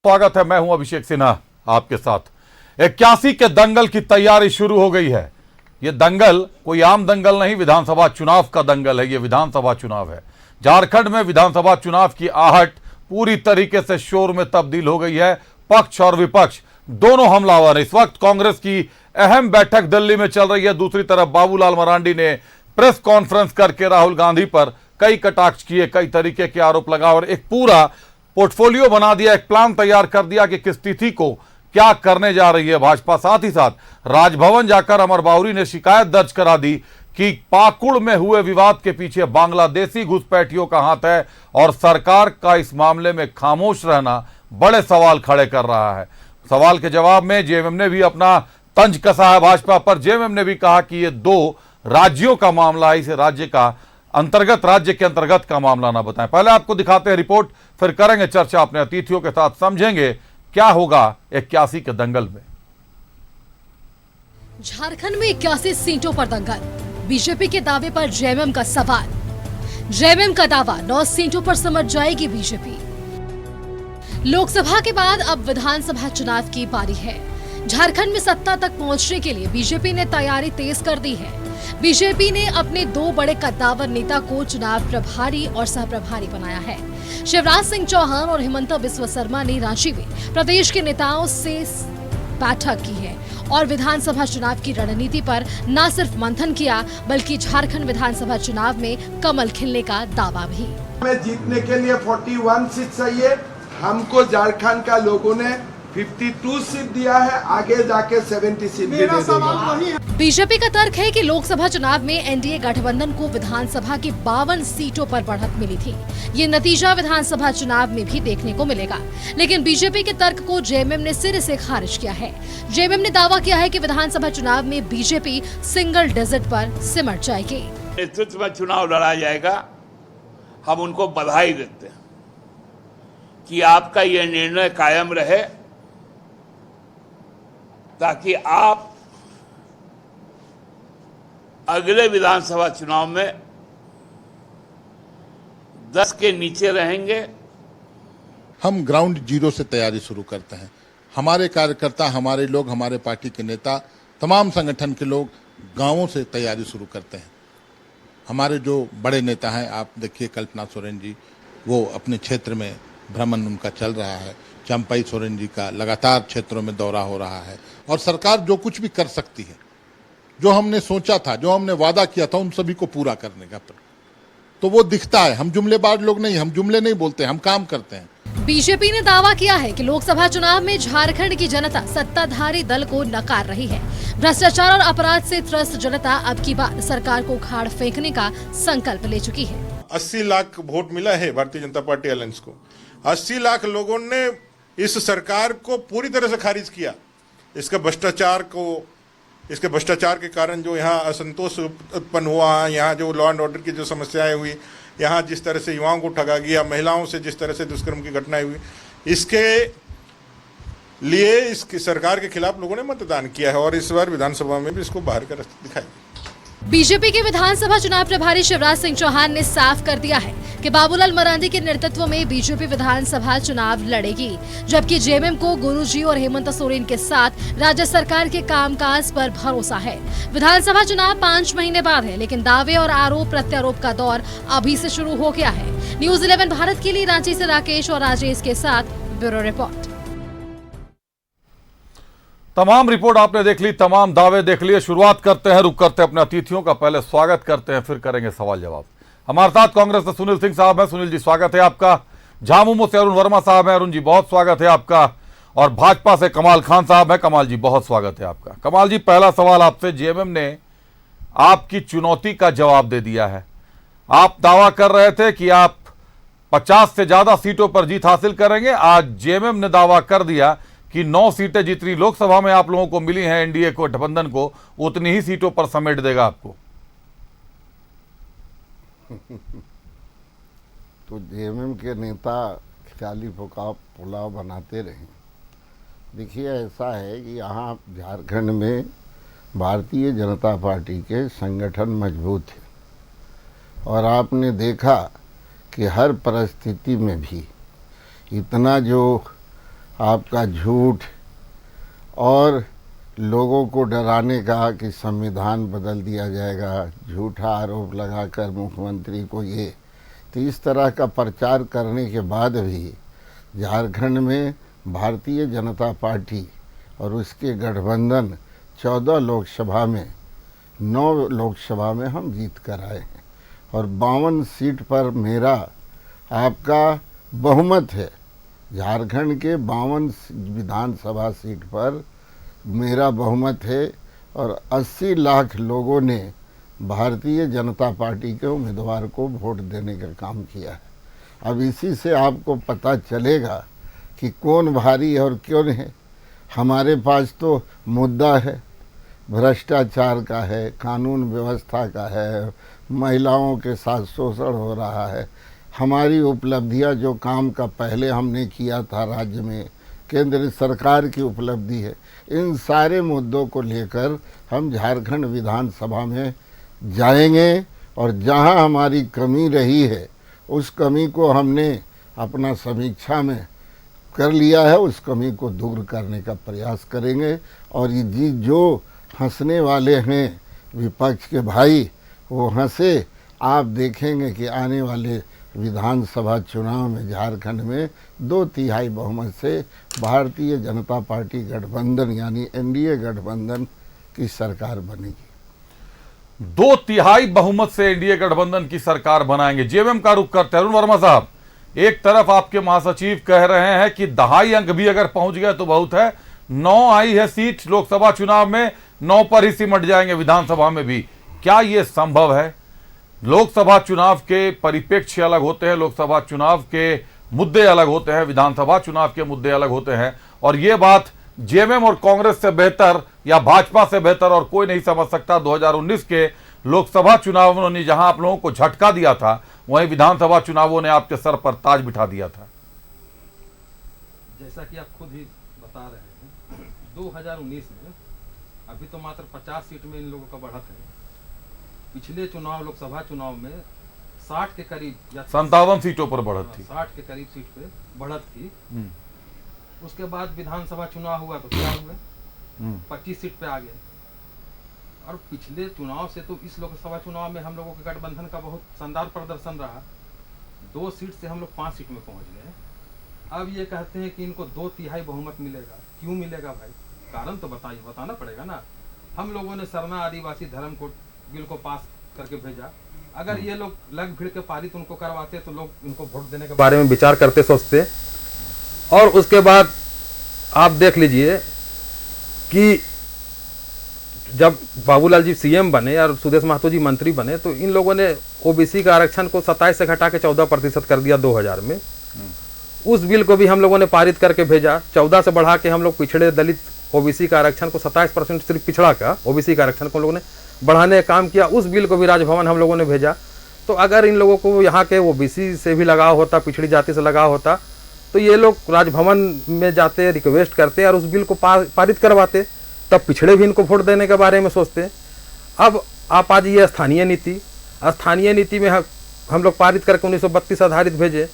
स्वागत है। मैं हूं अभिषेक सिन्हा आपके साथ। 81 के दंगल की तैयारी शुरू हो गई है। यह दंगल कोई आम दंगल नहीं, विधानसभा चुनाव का दंगल है। यह विधानसभा चुनाव है। झारखंड में विधानसभा चुनाव की आहट पूरी तरीके से शोर में तब्दील हो गई है। पक्ष और विपक्ष दोनों हमलावर। इस वक्त कांग्रेस की अहम बैठक दिल्ली में चल रही है। दूसरी तरफ बाबूलाल मरांडी ने प्रेस कॉन्फ्रेंस करके राहुल गांधी पर कई कटाक्ष किए, कई तरीके के आरोप लगाए और एक पूरा पोर्टफोलियो बना दिया, एक प्लान तैयार कर दिया कि किस तिथि को क्या करने जा रही है भाजपा। साथ ही साथ राजभवन जाकर अमर बाउरी ने शिकायत दर्ज करा दी कि पाकुड़ में हुए विवाद के पीछे बांग्लादेशी घुसपैठियों का हाथ है और सरकार का इस मामले में खामोश रहना बड़े सवाल खड़े कर रहा है। सवाल के जवाब में जेएमएम ने भी अपना तंज कसा है भाजपा पर। जेएमएम ने भी कहा कि ये दो राज्यों का मामला है, इसे राज्य के अंतर्गत का मामला ना बताएं। पहले आपको दिखाते हैं रिपोर्ट, फिर करेंगे चर्चा अपने अतिथियों के साथ, समझेंगे क्या होगा 81 के दंगल में। झारखंड में 81 सीटों पर दंगल, बीजेपी के दावे पर जेएमएम का सवाल। जेएमएम का दावा 9 सीटों पर समझ जाएगी बीजेपी। लोकसभा के बाद अब विधानसभा चुनाव की बारी है। झारखंड में सत्ता तक पहुंचने के लिए बीजेपी ने तैयारी तेज कर दी है। बीजेपी ने अपने 2 बड़े कद्दावर नेता को चुनाव प्रभारी और सह प्रभारी बनाया है। शिवराज सिंह चौहान और हिमंता बिस्वा शर्मा ने रांची में प्रदेश के नेताओं से बैठक की है और विधानसभा चुनाव की रणनीति पर न सिर्फ मंथन किया बल्कि झारखंड विधानसभा चुनाव में कमल खिलने का दावा भी। हमें जीतने के लिए 41 सीट चाहिए। हमको झारखंड का लोगों ने 52 सीट दिया है, आगे जाके 70 सीट भी दे देंगे। बीजेपी का तर्क है कि लोकसभा चुनाव में एनडीए गठबंधन को विधानसभा की 52 सीटों पर बढ़त मिली थी। ये नतीजा विधानसभा चुनाव में भी देखने को मिलेगा, लेकिन बीजेपी के तर्क को जेएमएम ने सिरे से खारिज किया है। जेएमएम ने दावा किया है कि विधानसभा चुनाव में बीजेपी सिंगल डिजिट पर सिमट जाएगी। नेतृत्व में चुनाव लड़ा जाएगा। हम उनको बधाई देते हैं कि आपका यह निर्णय कायम रहे ताकि आप अगले विधानसभा चुनाव में 10 के नीचे रहेंगे। हम ग्राउंड जीरो से तैयारी शुरू करते हैं। हमारे कार्यकर्ता, हमारे लोग, हमारे पार्टी के नेता, तमाम संगठन के लोग गांवों से तैयारी शुरू करते हैं। हमारे जो बड़े नेता हैं, आप देखिए कल्पना सोरेन जी, वो अपने क्षेत्र में भ्रमण उनका चल रहा है। चंपई सोरेन जी का लगातार क्षेत्रों में दौरा हो रहा है और सरकार जो कुछ भी कर सकती है, जो हमने सोचा था, जो हमने वादा किया था, उन सभी को पूरा करने का तो वो दिखता है। हम जुमलेबाज लोग नहीं, हम जुमले नहीं बोलते, हम काम करते हैं। बीजेपी ने दावा किया है कि लोकसभा चुनाव में झारखंड की जनता सत्ताधारी दल को नकार रही है। भ्रष्टाचार और अपराध से त्रस्त जनता अब की बार सरकार को उखाड़ फेंकने का संकल्प ले चुकी है। 80 लाख वोट मिला है भारतीय जनता पार्टी अलायंस को। 80 लाख लोगों ने इस सरकार को पूरी तरह से खारिज किया। इसके भ्रष्टाचार के कारण जो यहाँ असंतोष उत्पन्न हुआ, यहाँ जो लॉ एंड ऑर्डर की जो समस्याएं हुई, यहाँ जिस तरह से युवाओं को ठगा गया, महिलाओं से जिस तरह से दुष्कर्म की घटनाएं हुई, इसके लिए इस सरकार के खिलाफ लोगों ने मतदान किया है और इस बार विधानसभा में भी इसको बाहर कर दिखाया। बीजेपी के विधानसभा चुनाव प्रभारी शिवराज सिंह चौहान ने साफ कर दिया है कि बाबूलाल मरांडी के नेतृत्व में बीजेपी विधानसभा चुनाव लड़ेगी, जबकि जेएमएम को गुरुजी और हेमंत सोरेन के साथ राज्य सरकार के कामकाज पर भरोसा है। विधानसभा चुनाव 5 महीने बाद है, लेकिन दावे और आरोप प्रत्यारोप का दौर अभी से शुरू हो गया है। न्यूज़ 11 भारत के लिए रांची से राकेश और राजेश के साथ ब्यूरो रिपोर्ट। तमाम रिपोर्ट आपने देख ली, तमाम दावे देख लिए। शुरुआत करते हैं, रुक करते हैं अपने अतिथियों का। पहले स्वागत करते हैं, फिर करेंगे सवाल जवाब। हमारे साथ कांग्रेस से सुनील सिंह साहब हैं। सुनील जी स्वागत है आपका। झामुमो से अरुण वर्मा साहब हैं। अरुण जी बहुत स्वागत है आपका। और भाजपा से कमाल खान साहब हैं। कमाल जी बहुत स्वागत है आपका। कमाल जी पहला सवाल आपसे, जेएमएम ने आपकी चुनौती का जवाब दे दिया है। आप दावा कर रहे थे कि आप 50 से ज्यादा सीटों पर जीत हासिल करेंगे। आज जेएमएम ने दावा कर दिया कि 9 सीटें जितनी लोकसभा में आप लोगों को मिली हैं एनडीए को, गठबंधन को, उतनी ही सीटों पर समेट देगा आपको। तो जेएमएम के नेता ख्याली पुलाव बनाते रहे। देखिए ऐसा है कि यहाँ झारखंड में भारतीय जनता पार्टी के संगठन मजबूत है और आपने देखा कि हर परिस्थिति में भी इतना जो आपका झूठ और लोगों को डराने का कि संविधान बदल दिया जाएगा, झूठा आरोप लगाकर मुख्यमंत्री को ये, तो इस तरह का प्रचार करने के बाद भी झारखंड में भारतीय जनता पार्टी और उसके गठबंधन 14 लोकसभा में 9 लोकसभा में हम जीत कर आए हैं और 52 सीट पर मेरा आपका बहुमत है। झारखंड के 52 विधानसभा सीट पर मेरा बहुमत है और 80 लाख लोगों ने भारतीय जनता पार्टी के उम्मीदवार को वोट देने का काम किया है। अब इसी से आपको पता चलेगा कि कौन भारी और क्यों है। हमारे पास तो मुद्दा है, भ्रष्टाचार का है, कानून व्यवस्था का है, महिलाओं के साथ शोषण हो रहा है। हमारी उपलब्धियां जो काम का पहले हमने किया था राज्य में, केंद्र सरकार की उपलब्धि है। इन सारे मुद्दों को लेकर हम झारखंड विधानसभा में जाएंगे और जहां हमारी कमी रही है उस कमी को हमने अपना समीक्षा में कर लिया है, उस कमी को दूर करने का प्रयास करेंगे। और ये जो हंसने वाले हैं विपक्ष के भाई, वो हंसे। आप देखेंगे कि आने वाले विधानसभा चुनाव में झारखंड में 2/3 बहुमत से भारतीय जनता पार्टी गठबंधन यानी एनडीए गठबंधन की सरकार बनेगी। 2/3 बहुमत से एनडीए गठबंधन की सरकार बनाएंगे। जेएमएम का रुख करते हैं अरुण वर्मा साहब। एक तरफ आपके महासचिव कह रहे हैं कि 2.5 अंक भी अगर पहुंच गए तो बहुत है। 9 आई है सीट लोकसभा चुनाव में, 9 पर ही सिमट जाएंगे विधानसभा में भी। क्या यह संभव है? लोकसभा चुनाव के परिप्रेक्ष्य अलग होते हैं, लोकसभा चुनाव के मुद्दे अलग होते हैं, विधानसभा चुनाव के मुद्दे अलग होते हैं। और ये बात जेएमएम और कांग्रेस से बेहतर या भाजपा से बेहतर और कोई नहीं समझ सकता। 2019 के लोकसभा चुनावों ने जहां आप लोगों को झटका दिया था, वहीं विधानसभा चुनावों ने आपके सर पर ताज बिठा दिया था। जैसा कि आप खुद ही बता रहे हैं, 2019 में अभी तो मात्र 50 सीट में इन लोगों का बढ़त है। पिछले चुनाव लोकसभा चुनाव में 60 के करीब या 57 सीटों पर बढ़त थी, 60 के करीब सीट पे बढ़त थी। उसके बाद विधानसभा चुनाव हुआ तो क्या हुआ, 25 सीट पे आ गए। और पिछले चुनाव से तो इस लोकसभा चुनाव में हम लोगों के गठबंधन का बहुत शानदार प्रदर्शन रहा। 2 सीट से हम लोग 5 सीट में पहुंच गए। अब ये कहते हैं कि इनको 2/3 बहुमत मिलेगा। क्यों मिलेगा भाई? कारण तो बताइए, बताना पड़ेगा ना। हम लोगों ने सरना आदिवासी धर्म कोड बिल को पास करके भेजा। अगर ये लोग लग भिड़ के पारित उनको करवाते तो लोग इनको वोट देने के बारे में विचार करते, सोचते। और उसके बाद आप देख लीजिए कि जब बाबूलाल जी सीएम बने और सुदेश महतो जी मंत्री बने तो इन लोगों ने ओबीसी का आरक्षण को 27 से घटा के 14% कर दिया 2000 में। उस बिल को भी हम लोगों ने पारित करके भेजा। 14 से बढ़ा के हम लोग पिछड़े दलित ओबीसी का आरक्षण को 27%, सिर्फ पिछड़ा का ओबीसी का आरक्षण को लोगों ने बढ़ाने का काम किया। उस बिल को भी राजभवन हम लोगों ने भेजा। तो अगर इन लोगों को यहाँ के ओबीसी से भी लगाव होता, पिछड़ी जाति से लगाव होता, तो ये लोग राजभवन में जाते, रिक्वेस्ट करते और उस बिल को पारित करवाते। तब पिछड़े भी इनको वोट देने के बारे में सोचते। अब आप आज ये स्थानीय नीति में हम लोग पारित करके 1932 आधारित भेजे।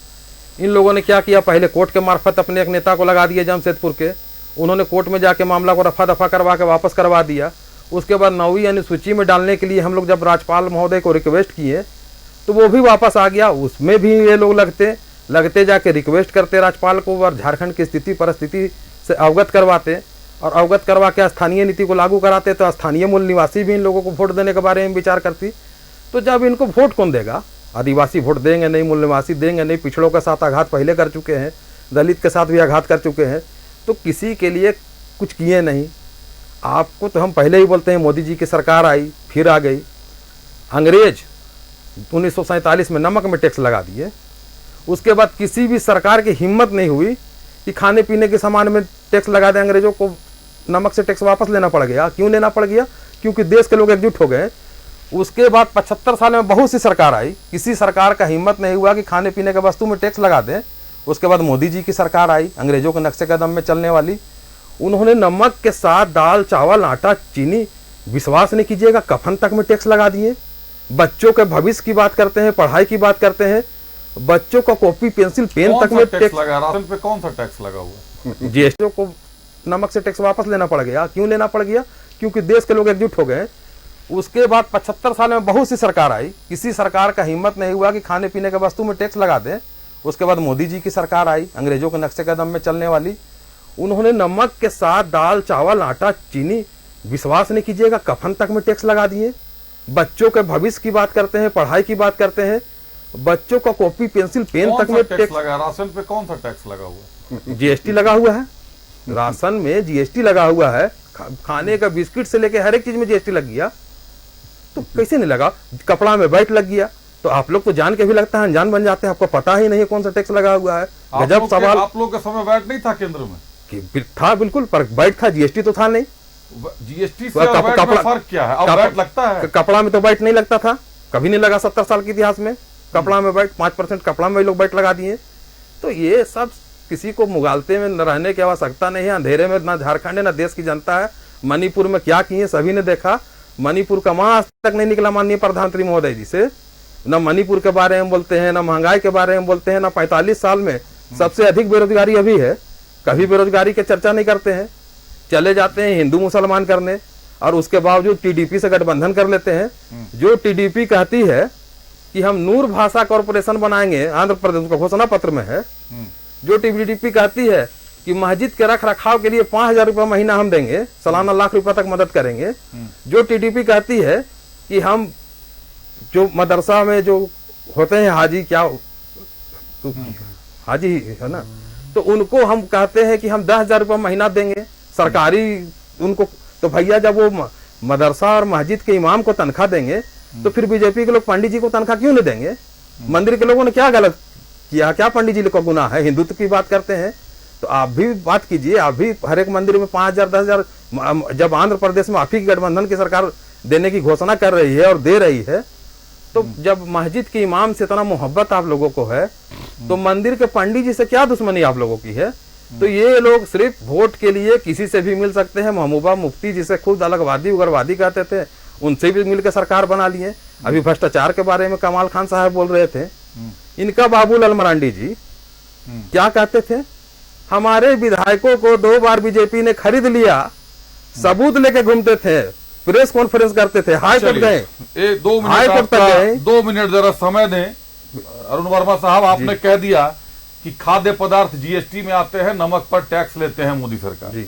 इन लोगों ने क्या किया, पहले कोर्ट के मार्फत अपने एक नेता को लगा दिए जमशेदपुर के। उन्होंने कोर्ट में जाके मामला को रफा दफा करवा के वापस करवा दिया। उसके बाद 9वीं अनुसूची में डालने के लिए हम लोग जब राज्यपाल महोदय को रिक्वेस्ट किए तो वो भी वापस आ गया। उसमें भी ये लोग लगते जाके रिक्वेस्ट करते राज्यपाल को और झारखंड की स्थिति परिस्थिति से अवगत करवाते और अवगत करवा के स्थानीय नीति को लागू कराते। तो स्थानीय मूल निवासी भी इन लोगों को वोट देने के बारे में विचार करती। तो जब इनको वोट कौन देगा? आदिवासी वोट देंगे नहीं, मूल निवासी देंगे नहीं। पिछड़ों के साथ आघात पहले कर चुके हैं, दलित के साथ भी आघात कर चुके हैं, तो किसी के लिए कुछ किए नहीं। आपको तो हम पहले ही बोलते हैं, मोदी जी की सरकार आई, फिर आ गई। अंग्रेज 1947 में नमक में टैक्स लगा दिए। उसके बाद किसी भी सरकार की हिम्मत नहीं हुई कि खाने पीने के सामान में टैक्स लगा दें। अंग्रेजों को नमक से टैक्स वापस लेना पड़ गया। क्यों लेना पड़ गया? क्योंकि देश के लोग एकजुट हो गए। उसके बाद 75 साल में बहुत सी सरकार आई, किसी सरकार का हिम्मत नहीं हुआ कि खाने पीने के वस्तु में टैक्स लगा दें। उसके बाद मोदी जी की सरकार आई, अंग्रेजों के नक्शे कदम में चलने वाली। उन्होंने नमक के साथ दाल, चावल, आटा, चीनी, विश्वास नहीं कीजिएगा, कफन तक में टैक्स लगा दिए। बच्चों के भविष्य की बात करते हैं, पढ़ाई की बात करते हैं। बच्चों का कॉपी पेंसिल पेन कौन तक सा में टैक्स लगा, राशन पे कौन सा टैक्स लगा हुआ है? जीएसटी को नमक से टैक्स वापस लेना पड़ गया। क्यों लेना पड़ गया? क्योंकि देश के लोग एकजुट हो गए। उसके बाद 75 साल में बहुत सी सरकार आई, किसी सरकार का हिम्मत नहीं हुआ कि खाने पीने के वस्तु में टैक्स लगा दें। उसके बाद मोदी जी की सरकार आई, अंग्रेजों के नक्शे कदम में चलने वाली। उन्होंने नमक के साथ दाल, चावल, आटा, चीनी, विश्वास नहीं कीजिएगा, कफन तक में टैक्स लगा दिए। बच्चों के भविष्य की बात करते हैं, पढ़ाई की बात करते हैं, बच्चों का कॉपी पेंसिल पेन तक में टैक्स लगा। राशन पे कौन सा टैक्स लगा हुआ है? जीएसटी लगा हुआ है। राशन में जीएसटी लगा हुआ है। खाने का बिस्किट से लेके हर एक चीज में जीएसटी लग गया, तो कैसे नहीं लगा? कपड़ा में वैट लग गया, तो आप लोग तो जान के भी लगता है अनजान बन जाते हैं, आपको पता ही नहीं है कौन सा टैक्स लगा हुआ है। गजब सवाल। आप लोग के समय वैट नहीं था केंद्र में? कि था बिल्कुल, पर वैट था, जीएसटी तो था नहीं। जीएसटी से वैट में फर्क क्या है? अब वैट लगता है? कपड़ा में तो वैट नहीं लगता था, कभी नहीं लगा 70 साल के इतिहास में। कपड़ा में वैट 5% कपड़ा में लोग वैट लगा दिए। तो ये सब किसी को मुगालते में न रहने की आवश्यकता नहीं है। अंधेरे में ना झारखंड है ना देश की जनता है। मणिपुर में क्या किए सभी ने देखा। मणिपुर का मां आज तक नहीं निकला माननीय प्रधानमंत्री महोदय जी से। न मणिपुर के बारे में बोलते हैं, न महंगाई के बारे में बोलते हैं, न 45 साल में सबसे अधिक बेरोजगारी अभी है, कभी बेरोजगारी की चर्चा नहीं करते हैं। चले जाते हैं हिंदू मुसलमान करने, और उसके बावजूद टीडीपी से गठबंधन कर लेते हैं। जो टीडीपी कहती है कि हम नूर भाषा कॉरपोरेशन बनाएंगे, आंध्र प्रदेश का घोषणा पत्र में है। जो टीडीपी कहती है कि मस्जिद के रख रखाव के लिए 5,000 रुपये महीना हम देंगे, सालाना लाख रुपए तक मदद करेंगे। जो टीडीपी कहती है कि हम जो मदरसा में जो होते हैं हाजी, क्या हाजी है ना, तो उनको हम कहते हैं कि हम 10,000 रुपये महीना देंगे सरकारी उनको। तो भैया जब वो मदरसा और मस्जिद के इमाम को तनख्वाह देंगे, तो फिर बीजेपी के लोग पंडित जी को तनख्वाह क्यों नहीं देंगे? मंदिर के लोगों ने क्या गलत किया? क्या पंडित जी को गुनाह है? हिंदुत्व की बात करते हैं तो आप भी बात कीजिए। आप भी हर एक मंदिर में 5,000 10,000, जब आंध्र प्रदेश में आप ही गठबंधन की सरकार देने की घोषणा कर रही है और दे रही है, तो जब मस्जिद के इमाम से इतना मोहब्बत आप लोगों को है, तो मंदिर के पंडित जी से क्या दुश्मनी आप लोगों की है? तो ये लोग सिर्फ वोट के लिए किसी से भी मिल सकते हैं। महबूबा मुफ्ती जिसे खुद अलगवादी उग्रवादी कहते थे, उनसे भी मिलकर सरकार बना लिए। अभी भ्रष्टाचार के बारे में कमाल खान साहब बोल रहे थे। इनका बाबूलाल मरांडी जी क्या कहते थे? हमारे विधायकों को 2 बार बीजेपी ने खरीद लिया, सबूत लेके घूमते थे, प्रेस कॉन्फ्रेंस करते थे, हाई कोर्ट गए, 2 मिनट जरा समय दें। अरुण वर्मा साहब, आपने कह दिया कि खाद्य पदार्थ जीएसटी में आते हैं, नमक पर टैक्स लेते हैं मोदी सरकार।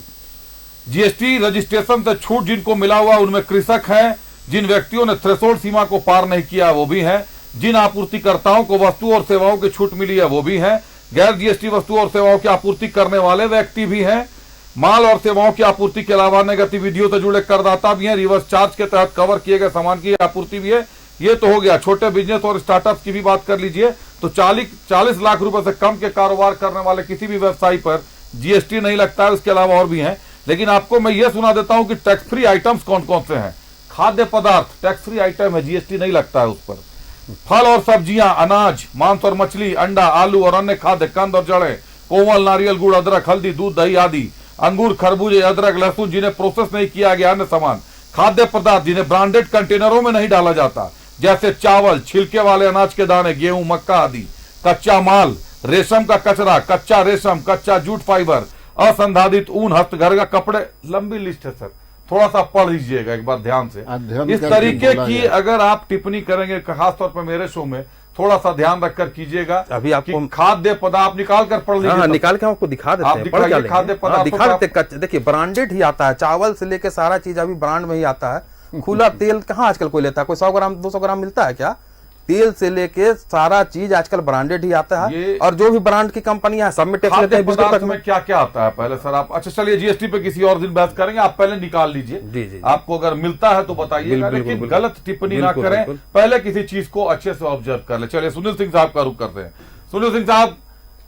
जीएसटी रजिस्ट्रेशन से छूट जिनको मिला हुआ उनमें कृषक हैं, जिन व्यक्तियों ने थ्रेशोल्ड सीमा को पार नहीं किया वो भी हैं, जिन आपूर्तिकर्ताओं को वस्तु और सेवाओं की छूट मिली है वो भी हैं, गैर जीएसटी वस्तु और सेवाओं की आपूर्ति करने वाले व्यक्ति भी हैं, माल और सेवाओं की आपूर्ति के अलावा अन्य गतिविधियों से जुड़े करदाता भी हैं, रिवर्स चार्ज के तहत कवर किए गए सामान की आपूर्ति भी है। ये तो हो गया। छोटे बिजनेस और स्टार्टअप की भी बात कर लीजिए तो 40 लाख रुपए से कम के कारोबार करने वाले किसी भी व्यवसायी पर जीएसटी नहीं लगता है। उसके अलावा और भी हैं, लेकिन आपको मैं ये सुना देता हूं कि टैक्स फ्री आइटम्स कौन कौन से हैं। खाद्य पदार्थ टैक्स फ्री आइटम है, जीएसटी नहीं लगता है उस पर। फल और सब्जियां, अनाज, मांस और मछली, अंडा, आलू और अन्य खाद्य, कंद और जड़ें, कोमल, नारियल, गुड़, अदरक, हल्दी, दूध, दही आदि, अंगूर, खरबूजे, अदरक, लहसुन जिन्हें प्रोसेस नहीं किया गया, अन्य सामान, खाद्य पदार्थ जिन्हें ब्रांडेड कंटेनरों में नहीं डाला जाता, जैसे चावल, छिलके वाले अनाज के दाने, गेहूं, मक्का आदि, कच्चा माल, रेशम का कचरा, कच्चा रेशम, कच्चा जूट फाइबर, असंधारित ऊन, हस्तघर का कपड़े, लंबी लिस्ट है सर, थोड़ा सा पढ़ लीजिएगा एक बार ध्यान से। इस तरीके की अगर आप टिप्पणी करेंगे, खासतौर पर मेरे शो में, थोड़ा सा ध्यान रखकर कीजिएगा। अभी आपको खाद्य पदार्थ निकाल कर पढ़ लीजिए। निकाल के आपको दिखा देते हैं, खाद्य पदार्थ दिखा देते। देखिए ब्रांडेड ही आता है, चावल से लेके सारा चीज अभी ब्रांड में ही आता है। खुला तेल कहाँ आजकल कोई लेता है? कोई 100 ग्राम 200 ग्राम मिलता है क्या? तेल से लेके सारा चीज आजकल ब्रांडेड ही आता है। और जो भी ब्रांड की कंपनियां हैं सब में टैक्स लेते हैं। बिस्कुट तक में क्या क्या आता है पहले सर आप? अच्छा चलिए जीएसटी पे किसी और दिन बहस करेंगे, आप पहले निकाल लीजिए। आपको अगर मिलता है तो बताइएगा, लेकिन गलत टिप्पणी ना करें, पहले किसी चीज को अच्छे से ऑब्जर्व कर ले। चलिए सुनील सिंह साहब का रुख करते हैं। सुनील सिंह साहब,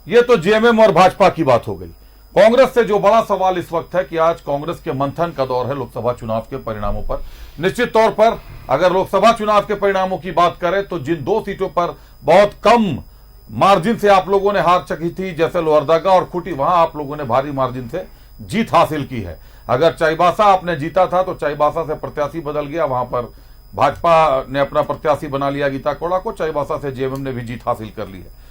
ये तो जेएमएम और भाजपा की बात हो गई। कांग्रेस से जो बड़ा सवाल इस वक्त है कि आज कांग्रेस के मंथन का दौर है लोकसभा चुनाव के परिणामों पर। निश्चित तौर पर अगर लोकसभा चुनाव के परिणामों की बात करें तो जिन 2 सीटों पर बहुत कम मार्जिन से आप लोगों ने हार चकी थी, जैसे लोहरदगा और खूंटी, वहां आप लोगों ने भारी मार्जिन से जीत हासिल की है। अगर चाईबासा आपने जीता था तो चाईबासा से प्रत्याशी बदल गया, वहां पर भाजपा ने अपना प्रत्याशी बना लिया गीता कोड़ा को, चाईबासा से जेएमएम ने भी जीत हासिल कर ली है।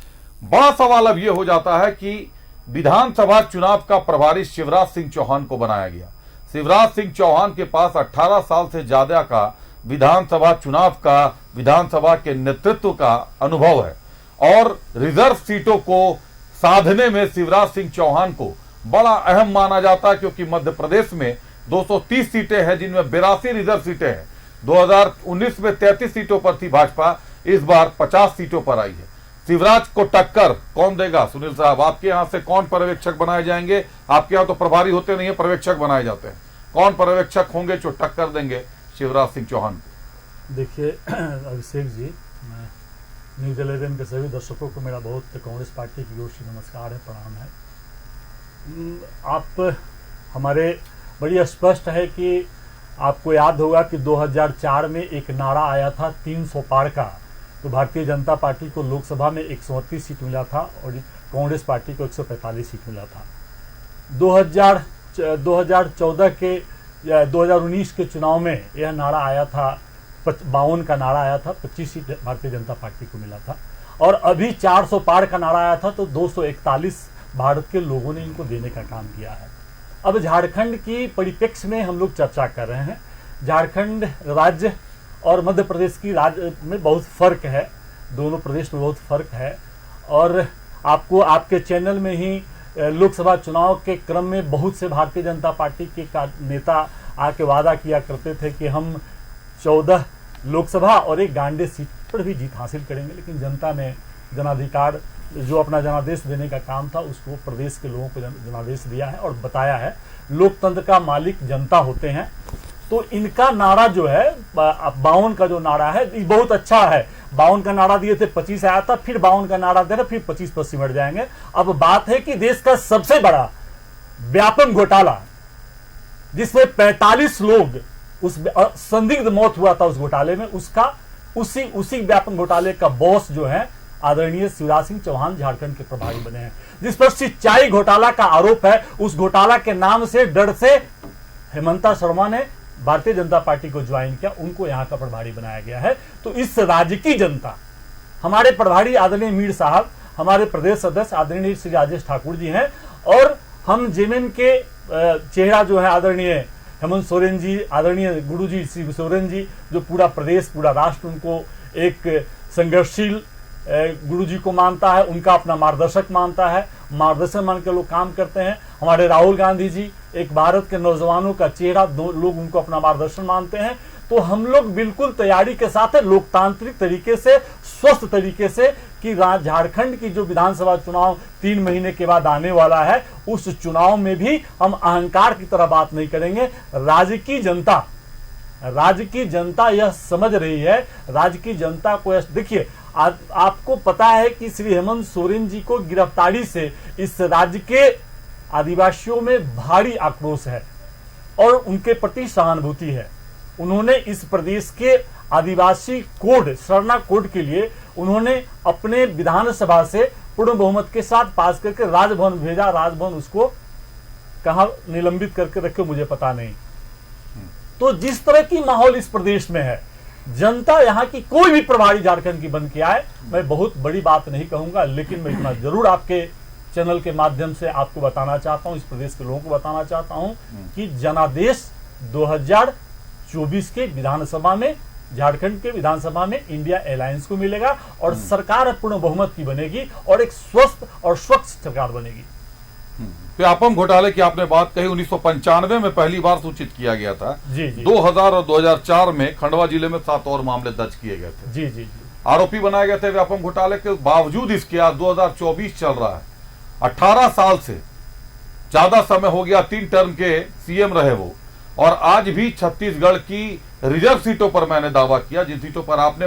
बड़ा सवाल अब यह हो जाता है कि विधानसभा चुनाव का प्रभारी शिवराज सिंह चौहान को बनाया गया। शिवराज सिंह चौहान के पास 18 साल से ज्यादा का विधानसभा चुनाव का, विधानसभा के नेतृत्व का अनुभव है और रिजर्व सीटों को साधने में शिवराज सिंह चौहान को बड़ा अहम माना जाता है, क्योंकि मध्य प्रदेश में 230 सीटें हैं जिनमें 82 रिजर्व सीटें हैं। 2019 में 33 सीटों पर थी भाजपा, इस बार 50 सीटों पर आई है। शिवराज को टक्कर कौन देगा? सुनील साहब, आपके यहां से कौन पर्यवेक्षक बनाए जाएंगे? आपके यहां तो प्रभारी होते नहीं है, पर्यवेक्षक बनाए जाते हैं। कौन पर्यवेक्षक होंगे जो टक्कर देंगे शिवराज सिंह चौहान? देखिए अभिषेक जी, मैं न्यूज 11 के सभी दर्शकों को मेरा बहुत कांग्रेस पार्टी की ओर से नमस्कार है, प्रणाम है। आप हमारे बड़ी स्पष्ट है कि आपको याद होगा कि 2004 में एक नारा आया था 300 पार का, तो भारतीय जनता पार्टी को लोकसभा में 138 सीट मिला था और कांग्रेस पार्टी को 145 सीट मिला था। 2014 के या 2019 के चुनाव में यह नारा आया था, 52 का नारा आया था, 25 सीट भारतीय जनता पार्टी को मिला था। और अभी 400 पार का नारा आया था तो 241 भारत के लोगों ने इनको देने का काम किया है। अब झारखंड की परिप्रेक्ष्य में हम लोग चर्चा कर रहे हैं। झारखंड राज्य और मध्य प्रदेश की राज्य में बहुत फर्क है, दोनों प्रदेश में बहुत फर्क है। और आपको आपके चैनल में ही लोकसभा चुनाव के क्रम में बहुत से भारतीय जनता पार्टी के नेता आके वादा किया करते थे कि हम 14 लोकसभा और 1 गांडे सीट पर भी जीत हासिल करेंगे, लेकिन जनता ने जनाधिकार जो अपना जनादेश देने का काम था उसको प्रदेश के लोगों को जनादेश दिया है और बताया है लोकतंत्र का मालिक जनता होते हैं। तो इनका नारा जो है 52 का जो नारा है ये बहुत अच्छा है। 52 का नारा दिए थे, 25 आया था, फिर 52 का नारा दे रहे, फिर 25 पर सिमट जाएंगे। अब बात है कि देश का सबसे बड़ा व्यापम घोटाला जिसमें 45 लोग उस संदिग्ध मौत हुआ था उस घोटाले में, उसका उसी व्यापम घोटाले का बॉस जो है आदरणीय शिवराज सिंह चौहान झारखंड के प्रभारी बने हैं। जिस पर सिंचाई घोटाला का आरोप है, उस घोटाला के नाम से डर से हेमंता शर्मा ने भारतीय जनता पार्टी को ज्वाइन किया, उनको यहां का प्रभारी बनाया गया है। तो इस राज्य की जनता, हमारे प्रभारी आदरणीय मीर साहब, हमारे प्रदेश सदस्य आदरणीय श्री राजेश ठाकुर जी हैं और हम जेएमएम के चेहरा जो है आदरणीय हेमंत सोरेन जी, आदरणीय गुरु जी श्री सोरेन जी, जो पूरा प्रदेश पूरा राष्ट्र उनको एक संघर्षशील गुरु जी को मानता है, उनका अपना मार्गदर्शक मानता है, मार्गदर्शन मान के लोग काम करते हैं। हमारे राहुल गांधी जी एक भारत के नौजवानों का चेहरा, दो लोग उनको अपना मार्गदर्शन मानते हैं। तो हम लोग बिल्कुल तैयारी के साथ है, लोकतांत्रिक तरीके से, स्वस्थ तरीके से कि झारखंड की जो विधानसभा चुनाव 3 महीने के बाद आने वाला है, उस चुनाव में भी हम अहंकार की तरह बात नहीं करेंगे। राज्य की जनता यह समझ रही है, राज्य की जनता को देखिए, आपको पता है कि श्री हेमंत सोरेन जी को गिरफ्तारी से इस राज्य के आदिवासियों में भारी आक्रोश है और उनके प्रति सहानुभूति है। उन्होंने इस प्रदेश के आदिवासी कोड, सरना कोड के लिए उन्होंने अपने विधानसभा से पूर्ण बहुमत के साथ पास करके राजभवन भेजा। राजभवन उसको कहां निलंबित करके रखे मुझे पता नहीं। तो जिस तरह की माहौल इस प्रदेश में है, जनता यहाँ की कोई भी प्रभारी झारखंड की बन के आए, मैं बहुत बड़ी बात नहीं कहूंगा, लेकिन मैं इतना जरूर आपके चैनल के माध्यम से आपको बताना चाहता हूं, इस प्रदेश के लोगों को बताना चाहता हूं कि जनादेश 2024 के विधानसभा में, झारखंड के विधानसभा में इंडिया अलायंस को मिलेगा और सरकार पूर्ण बहुमत की बनेगी और एक स्वस्थ और स्वच्छ सरकार बनेगी। व्यापम घोटाले की आपने बात कही, 1995 में पहली बार सूचित किया गया था। जी जी। 2000 और 2004 में खंडवा जिले में 7 और मामले दर्ज किए गए थे। जी जी जी। आरोपी बनाए गए थे व्यापम घोटाले के बावजूद इसके आज 2024 चल रहा है, 18 साल से ज्यादा समय हो गया, 3 टर्म के सीएम रहे वो, और आज भी छत्तीसगढ़ की रिजर्व सीटों पर मैंने दावा किया, जिन सीटों पर आप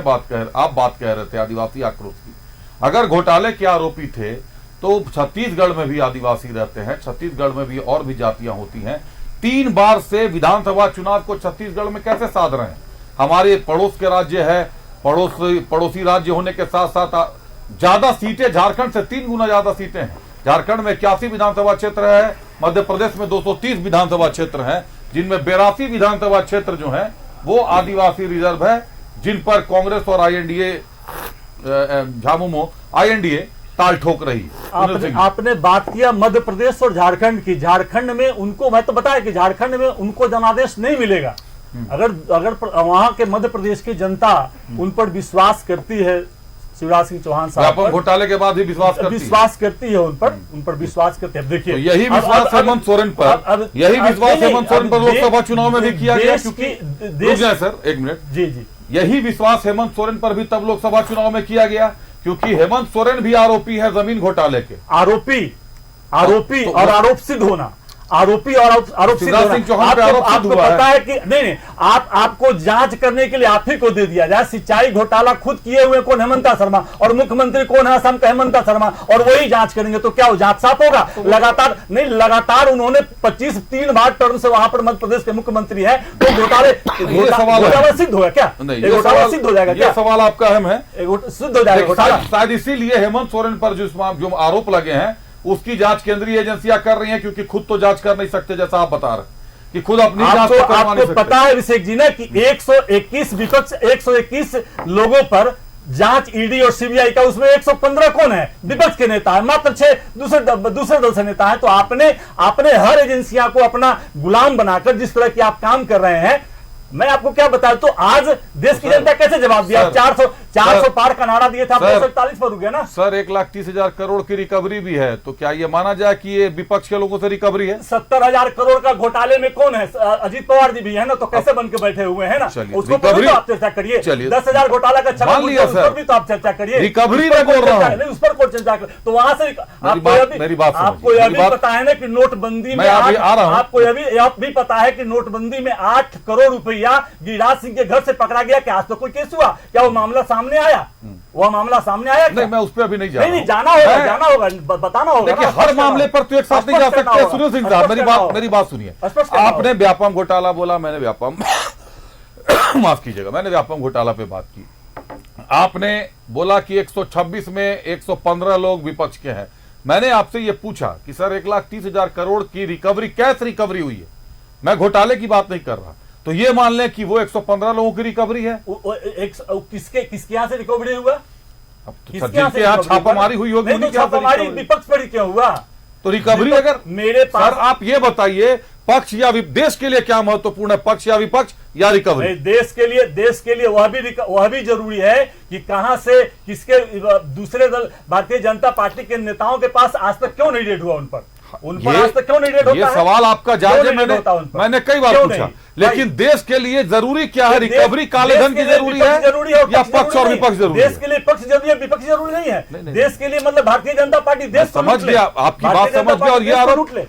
बात कह रहे थे आदिवासी आक्रोश की। अगर घोटाले के आरोपी थे तो छत्तीसगढ़ में भी आदिवासी रहते हैं, छत्तीसगढ़ में भी और भी जातियां होती हैं। 3 बार से विधानसभा चुनाव को छत्तीसगढ़ में कैसे साध रहे हैं? हमारे पड़ोस के राज्य है, पड़ोसी राज्य होने के साथ साथ ज्यादा सीटें झारखंड से 3 गुना ज्यादा सीटें हैं। झारखंड में 81 विधानसभा क्षेत्र है, मध्य प्रदेश में 230 विधानसभा क्षेत्र हैं, जिनमें 82 विधानसभा क्षेत्र जो है वो आदिवासी रिजर्व है, जिन पर कांग्रेस और आईएनडीए झामुमो आईएनडीए ताल ठोक रही है। सुनील सिंह जी। आपने बात किया मध्य प्रदेश और झारखंड की। झारखंड में उनको, मैं तो बताया कि झारखंड में उनको जनादेश नहीं मिलेगा। अगर वहां के मध्य प्रदेश की जनता उन पर विश्वास करती है, शिवराज सिंह चौहान साहब व्यापम घोटाले के बाद भी विश्वास करती है उन पर विश्वास करते हैं। देखिए, तो यही विश्वास हेमंत सोरेन पर, यही विश्वास हेमंत सोरेन पर लोकसभा चुनाव में भी किया गया, क्योंकि रुक जाए सर एक मिनट जी, यही विश्वास हेमंत सोरेन पर भी तब लोकसभा चुनाव में किया गया क्योंकि हेमंत सोरेन भी आरोपी है जमीन घोटाले के। आरोपी और आरोप सिद्ध होना, आरोपी और आरोप सिद्ध होना। आपको पता है कि नहीं, आपको जांच करने के लिए आप ही को दे दिया जाए। सिंचाई घोटाला खुद किए हुए कौन? हेमंत शर्मा। और मुख्यमंत्री कौन है? असम का हेमंत शर्मा। और वही जांच करेंगे तो क्या वो जांच साफ होगा? लगातार उन्होंने 3 बार टर्म से वहां पर मध्य प्रदेश के मुख्यमंत्री है, तो घोटाला सिद्ध होगा क्या? घोटाला सिद्ध हो जाएगा क्या? सवाल आपका अहम है, सिद्ध हो जाएगा घोटाला। शायद इसीलिए हेमंत सोरेन पर जो आरोप लगे हैं उसकी जांच केंद्रीय एजेंसियां कर रही हैं, क्योंकि खुद तो जांच कर नहीं सकते, जैसा आप बता रहे कि खुद अपनी जांच तो करवा नहीं सकते। पता है अभिषेक जी ने कि 121 विपक्ष 121 लोगों पर जांच ईडी और सीबीआई का, उसमें 115 कौन है? विपक्ष के नेता है, मात्र 6 दूसरे दल से नेता है। तो आपने हर एजेंसियां को अपना गुलाम बनाकर जिस तरह की आप काम कर रहे हैं, मैं आपको क्या बताऊं, तो आज देश की जनता कैसे जवाब दिया? 400 पार का नारा दिए थे, आप 241 पर रुक गए ना सर। 1,30,000 करोड़ की रिकवरी भी है, तो क्या ये माना जाए कि ये विपक्ष के लोगों से रिकवरी है? 70,000 करोड़ का घोटाले में कौन है? अजीत पवार जी भी है ना, तो कैसे बन के बैठे हुए हैं ना, उसको पर भी तो आप चर्चा करिए। 10,000 घोटाला का छापा उस पर भी तो आप चर्चा करिए। रिकवरी में बोल रहा हूं, उस पर कोई चर्चा कर, तो वहां से आपको यह भी पता है ना कि नोटबंदी में, आपको यह भी पता है कि नोटबंदी में 8 करोड़ रुपया गिरिराज सिंह के घर से पकड़ा गया। क्या आज तो कोई केस हुआ? क्या वो मामला सामने आया? वो मामला सामने आया? नहीं, मैं उस पर अभी नहीं जा रहा। नहीं, जाना होगा, बताना होगा। देखिए, हर मामले पर तो एक साथ नहीं जा सकते। सुनील सिंह साहब, मेरी बात सुनिए। आपने व्यापम घोटाला बोला, मैंने व्यापम माफ कीजिएगा, मैंने व्यापम घोटाला पे बात की। आपने बोला कि 126 में 115 लोग विपक्ष के हैं। मैंने आपसे ये पूछा कि सर 1,30,000 करोड़ की रिकवरी, कैसे रिकवरी हुई है? मैं घोटाले की बात नहीं कर रहा। तो ये मान लें कि वो 115 लोगों की रिकवरी है। किसके यहाँ से रिकवरी हुआ? अब तो जिनके यहाँ छापामारी हुई होगी, तो छापामारी विपक्ष पर ही क्यों हुआ? तो रिकवरी अगर मेरे पास, सर आप ये बताइए, पक्ष या देश के लिए क्या महत्वपूर्ण है, पक्ष या विपक्ष या रिकवरी? देश के लिए वह भी जरूरी है कि कहां से किसके दूसरे दल भारतीय जनता पार्टी के नेताओं के पास आज तक क्यों नहीं रेड हुआ उन पर आज तक क्यों नहीं रेड होता? ये सवाल आपका जायज है, मैंने कई बार पूछा। लेकिन देश के लिए जरूरी क्या है? रिकवरी काले धन की जरूरी है या पक्ष और विपक्ष जरूरी है? देश के लिए पक्ष जरूरी है, विपक्ष जरूरी नहीं है। देश के लिए मतलब भारतीय जनता पार्टी देश समझ गया, आपकी बात समझ गया।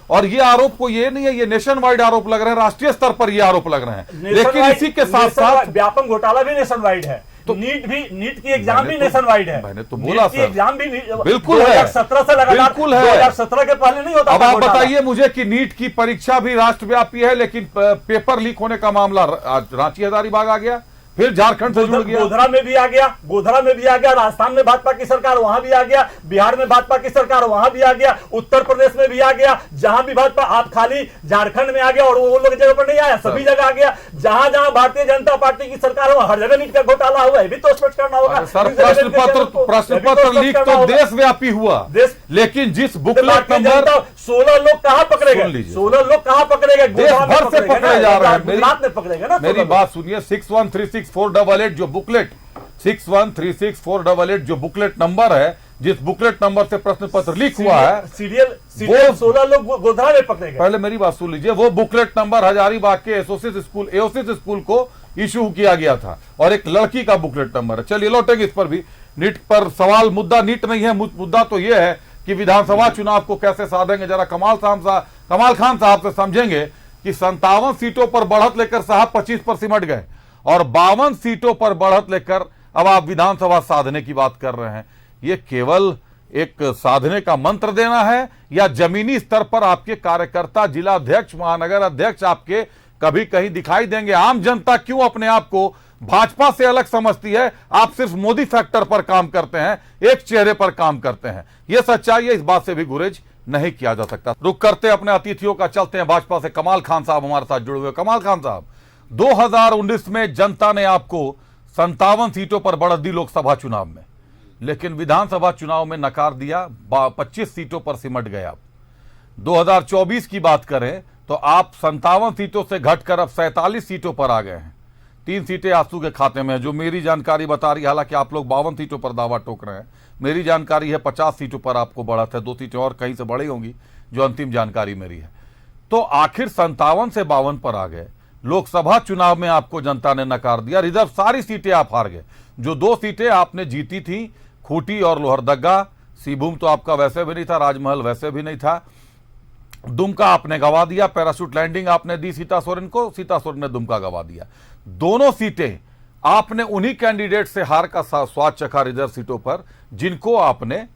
और ये आरोप को ये नहीं है, ये नेशन वाइड आरोप लग रहे हैं, राष्ट्रीय स्तर पर ये आरोप लग रहे हैं। लेकिन इसी के साथ साथ व्यापम घोटाला भी नेशन वाइड है। तो नीट की एग्जाम भी नेशन वाइड है। मैंने तो बोला सर, एग्जाम भी बिल्कुल है, 2017 से लगातार, बिल्कुल है। 2017 के पहले नहीं होता। अब आप बताइए मुझे कि नीट की परीक्षा भी राष्ट्रव्यापी है, लेकिन पेपर लीक होने का मामला रांची हजारीबाग आ गया, फिर झारखंड से जुड़ गया, गोधरा में भी आ गया, राजस्थान में भाजपा की सरकार वहां भी आ गया, बिहार में भाजपा की सरकार वहां भी आ गया, उत्तर प्रदेश में भी आ गया। जहां भी भाजपा, आप खाली झारखंड में आ गया और वो लोग जगह पर नहीं आया, सभी जगह आ गया। जहां जहां भारतीय जनता पार्टी की सरकार हो, हर जगह नीट का घोटाला हुआ है, भी तो स्पष्ट करना होगा। सर, प्रश्न पत्र लीक तो देशव्यापी हुआ, लेकिन जिस बुकलेट नंबर 16 लोग कहां पकड़े गए? 16 लोग कहां पकड़े गए? देश भर से पकड़े जा रहे हैं। गुजरात में पकड़ेगा ना। मेरी बात सुनिए, 613648 जो बुकलेट 613648 जो बुकलेट नंबर है, जिस बुकलेट नंबर से प्रश्न पत्र लीक हुआ है, सीरियल 16 लोग गोधरा में पकड़े गए। पहले मेरी बात सुन लीजिए। वो बुकलेट नंबर हजारीबाग के एओसिस स्कूल को इशू किया गया था और एक लड़की का बुकलेट नंबर है। चलिए लौटेंगे इस पर भी। नीट पर सवाल, मुद्दा नीट नहीं है, मुद्दा तो यह है कि विधानसभा चुनाव को कैसे साधेंगे। जरा कमाल खान साहब से समझेंगे कि 57 सीटों पर बढ़त लेकर साहब 25 पर सिमट गए और 52 सीटों पर बढ़त लेकर अब आप विधानसभा साधने की बात कर रहे हैं। ये केवल एक साधने का मंत्र देना है या जमीनी स्तर पर आपके कार्यकर्ता, जिला अध्यक्ष, महानगर अध्यक्ष आपके कभी कहीं दिखाई देंगे? आम जनता क्यों अपने आप को भाजपा से अलग समझती है? आप सिर्फ मोदी फैक्टर पर काम करते हैं, एक चेहरे पर काम करते हैं। यह सच्चाई है, इस बात से भी गुरेज नहीं किया जा सकता। रुक करते अपने अतिथियों का, चलते हैं भाजपा से। कमाल खान साहब हमारे साथ जुड़े हुए। कमाल खान साहब, 2019 में जनता ने आपको 57 सीटों पर बढ़त दी लोकसभा चुनाव में। लेकिन विधानसभा चुनाव में नकार दिया, 25 सीटों पर सिमट गए। आप 2024 की बात करें तो आप 57 सीटों से घटकर अब 47 सीटों पर आ गए हैं। 3 सीटें आसू के खाते में है, जो मेरी जानकारी बता रही है। हालांकि आप लोग 52 सीटों पर दावा ठोक रहे हैं, मेरी जानकारी है 50 सीटों पर आपको बढ़त है। 2 सीटें और कहीं से बढ़ी होंगी, जो अंतिम जानकारी मेरी है। तो आखिर 57 से 52 पर आ गए। लोकसभा चुनाव में आपको जनता ने नकार दिया, रिजर्व सारी सीटें आप हार गए। जो 2 सीटें आपने जीती थी, खूंटी और लोहरदगा, सिंहभूम तो आपका वैसे भी नहीं था, राजमहल वैसे भी नहीं था, दुमका आपने गवा दिया, पैराशूट लैंडिंग आपने दी सीता सोरेन को, सीता सोरेन ने दुमका गवा दिया। दोनों सीटें आपने उन्हीं कैंडिडेट से हार का स्वाद चखा रिजर्व सीटों पर, जिनको आपने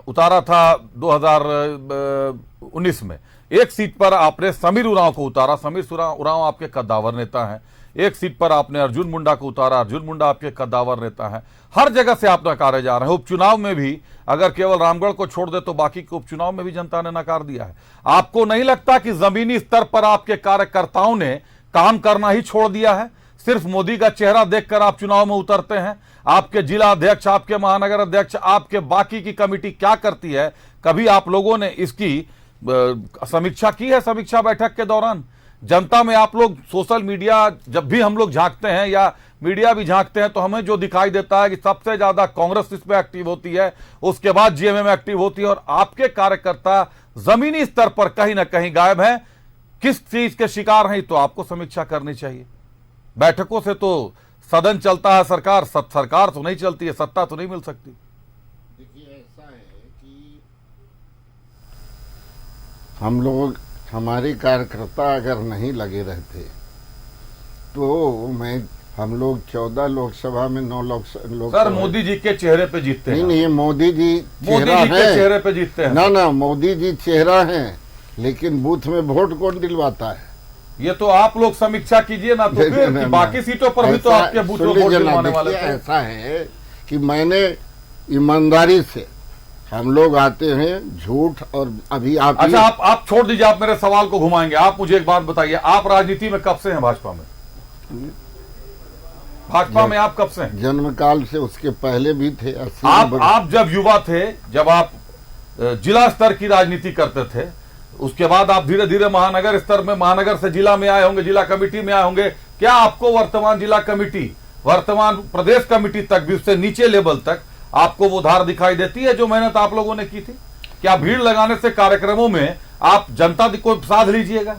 उतारा था 2019 में। एक सीट पर आपने समीर उरांव को उतारा, समीर उरांव आपके कद्दावर नेता हैं। एक सीट पर आपने अर्जुन मुंडा को उतारा, अर्जुन मुंडा आपके कद्दावर नेता हैं। हर जगह से आप नकारे जा रहे हैं। उपचुनाव में भी अगर केवल रामगढ़ को छोड़ दे तो बाकी के उपचुनाव में भी जनता ने नकार दिया है। आपको नहीं लगता कि जमीनी स्तर पर आपके कार्यकर्ताओं ने काम करना ही छोड़ दिया है? सिर्फ मोदी का चेहरा देखकर आप चुनाव में उतरते हैं। आपके जिला अध्यक्ष, आपके महानगर अध्यक्ष, आपके बाकी की कमेटी क्या करती है? कभी आप लोगों ने इसकी समीक्षा की है? समीक्षा बैठक के दौरान जनता में आप लोग, सोशल मीडिया जब भी हम लोग झांकते हैं या मीडिया भी झांकते हैं, तो हमें जो दिखाई देता है कि सबसे ज्यादा कांग्रेस इसमें एक्टिव होती है, उसके बाद जेएमएम एक्टिव होती है, और आपके कार्यकर्ता जमीनी स्तर पर कहीं ना कहीं गायब हैं। किस चीज के शिकार हैं? तो आपको समीक्षा करनी चाहिए। बैठकों से तो सदन चलता है, सरकार तो नहीं चलती है, सत्ता तो नहीं मिल सकती। देखिए, ऐसा है कि हम लोग, हमारे कार्यकर्ता अगर नहीं लगे रहते तो हम लोग 14 लोकसभा में 9 लोकसभा। सर, मोदी जी के चेहरे पे जीतते हैं। नहीं, मोदी जी के चेहरे पे जीतते हैं। ना, मोदी जी चेहरा है, लेकिन बूथ में वोट कौन दिलवाता है? ये तो आप लोग समीक्षा कीजिए ना, तो फिर कि बाकी सीटों पर भी तो आपके बूथ में वोट दिलवाने वाले थे। ऐसा है कि मैंने ईमानदारी से, हम लोग आते हैं झूठ, और अभी अच्छा, आप छोड़ दीजिए, आप मेरे सवाल को घुमाएंगे। आप मुझे एक बात बताइए, आप राजनीति में कब से हैं? भाजपा में आप कब से हैं? जन्म काल से, उसके पहले भी थे। आप जब युवा थे, जब आप जिला स्तर की राजनीति करते थे, उसके बाद आप धीरे धीरे महानगर स्तर में, महानगर से जिला में आए होंगे, जिला कमेटी में आए होंगे। क्या आपको वर्तमान जिला कमेटी, वर्तमान प्रदेश कमेटी तक भी, उससे नीचे लेवल तक आपको वो धार दिखाई देती है जो मेहनत आप लोगों ने की थी? क्या भीड़ लगाने से कार्यक्रमों में आप जनता को साध लीजिएगा?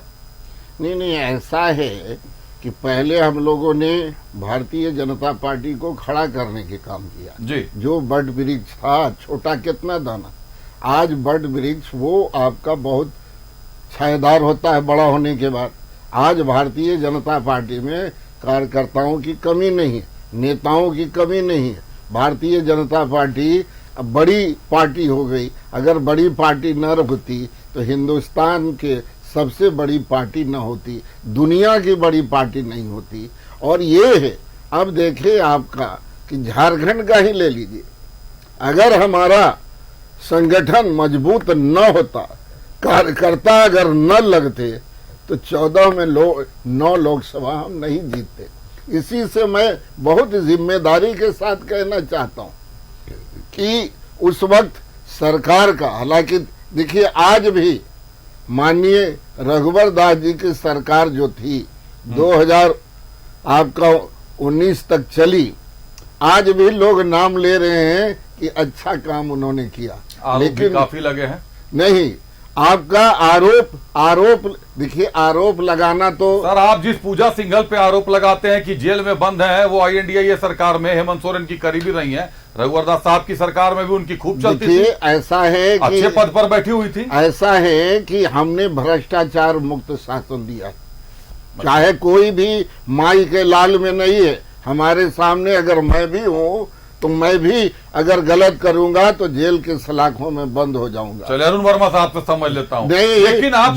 नहीं, ऐसा है कि पहले हम लोगों ने भारतीय जनता पार्टी को खड़ा करने के काम किया जी। जो बड़ वृक्ष था, छोटा कितना दाना, आज बड़ वृक्ष वो आपका बहुत छायादार होता है बड़ा होने के बाद। आज भारतीय जनता पार्टी में कार्यकर्ताओं की कमी नहीं है, नेताओं की कमी नहीं है। भारतीय जनता पार्टी अब बड़ी पार्टी हो गई। अगर बड़ी पार्टी न होती तो हिंदुस्तान के सबसे बड़ी पार्टी न होती, दुनिया की बड़ी पार्टी नहीं होती। और ये है, अब देखिए आपका कि झारखंड का ही ले लीजिए, अगर हमारा संगठन मजबूत न होता, कार्यकर्ता अगर न लगते, तो 14 में 9 लोकसभा हम नहीं जीतते। इसी से मैं बहुत जिम्मेदारी के साथ कहना चाहता हूं कि उस वक्त सरकार का, हालांकि देखिए आज भी माननीय रघुवर दास जी की सरकार जो थी 2019 तक चली, आज भी लोग नाम ले रहे हैं कि अच्छा काम उन्होंने किया, लेकिन काफी लगे हैं। नहीं, आपका आरोप देखिए, आरोप लगाना तो सर, आप जिस पूजा सिंघल पे आरोप लगाते हैं कि जेल में बंद है, वो INDA सरकार में हेमंत सोरेन की करीबी रही है। रघुवर दास साहब की सरकार में भी उनकी खूब चलती थी। ऐसा है कि अच्छे पद पर बैठी हुई थी। ऐसा है कि हमने भ्रष्टाचार मुक्त शासन दिया, चाहे कोई भी माई के लाल में नहीं है। हमारे सामने अगर मैं भी हूँ तो मैं भी अगर गलत करूंगा तो जेल के सलाखों में बंद हो जाऊंगा। चलिए, अरुण वर्मा साहब से समझ लेता हूं। नहीं, लेकिन आप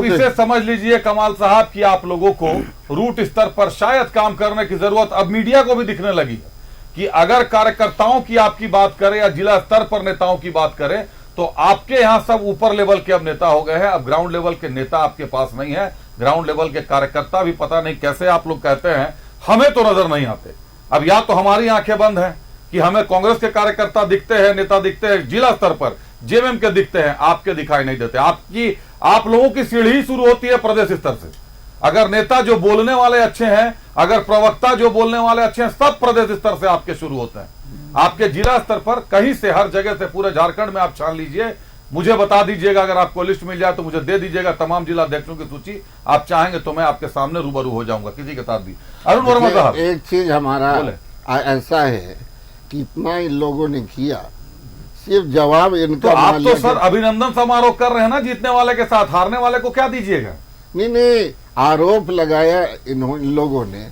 इसे समझ लीजिए कमाल साहब कि आप लोगों को रूट स्तर पर शायद काम करने की जरूरत अब मीडिया को भी दिखने लगी है कि अगर कार्यकर्ताओं की आपकी बात करें या जिला स्तर पर नेताओं की बात करें, तो आपके यहाँ सब ऊपर लेवल के अब नेता हो गए हैं। अब ग्राउंड लेवल के नेता आपके पास नहीं है। ग्राउंड लेवल के कार्यकर्ता भी पता नहीं कैसे, आप लोग कहते हैं हमें तो नजर नहीं आते। अब या तो हमारी आंखें बंद हैं कि हमें कांग्रेस के कार्यकर्ता दिखते हैं, नेता दिखते हैं, जिला स्तर पर जेएमएम के दिखते हैं, आपके दिखाई नहीं देते। आप लोगों की सीढ़ी शुरू होती है प्रदेश स्तर से। अगर नेता जो बोलने वाले अच्छे हैं, अगर प्रवक्ता जो बोलने वाले अच्छे हैं, सब प्रदेश स्तर से आपके शुरू होते हैं। आपके जिला स्तर पर कहीं से, हर जगह से, पूरे झारखंड में आप छान लीजिए, मुझे बता दीजिएगा, अगर आपको लिस्ट मिल जाए तो मुझे दे दीजिएगा, तमाम जिला अध्यक्षों की सूची। आप चाहेंगे तो मैं आपके सामने रूबरू हो जाऊंगा किसी के साथ भी। अरुण वर्मा साहब, एक चीज हमारा ऐसा है कि इतना इन लोगों ने किया, सिर्फ जवाब इनका। तो आप तो सर अभिनंदन समारोह कर रहे हैं ना जीतने वाले के साथ, हारने वाले को क्या दीजिएगा? नहीं, आरोप लगाया इन लोगों ने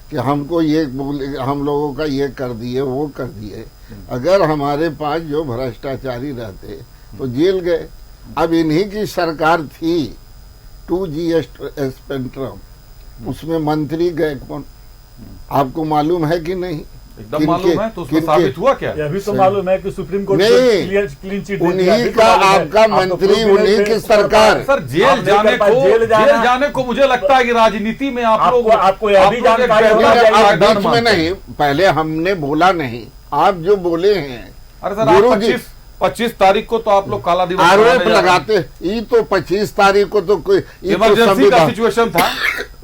कि हमको ये बोले, हम लोगों का ये कर दिए, वो कर दिए। अगर हमारे पास जो भ्रष्टाचारी रहते तो जेल गए। अब इन्हीं की सरकार थी 2G स्पेक्ट्रम, उसमें मंत्री गए कौन, आपको मालूम है कि नहीं? एकदम मालूम है। तो उसमें साबित हुआ क्या? यह भी तो मालूम है कि सुप्रीम कोर्ट नहीं, क्लीन चिट उन्हीं का आपका मंत्री, उन्हीं की सरकार। सर जेल जाने को मुझे लगता है कि राजनीति में आपको बीच में नहीं, पहले हमने बोला नहीं, आप जो बोले हैं। अरे सर 25 तारीख को तो आप लोग काला दिवस आरोप लगाते, ये तो 25 तारीख को तो कोई इमरजेंसी का सिचुएशन था।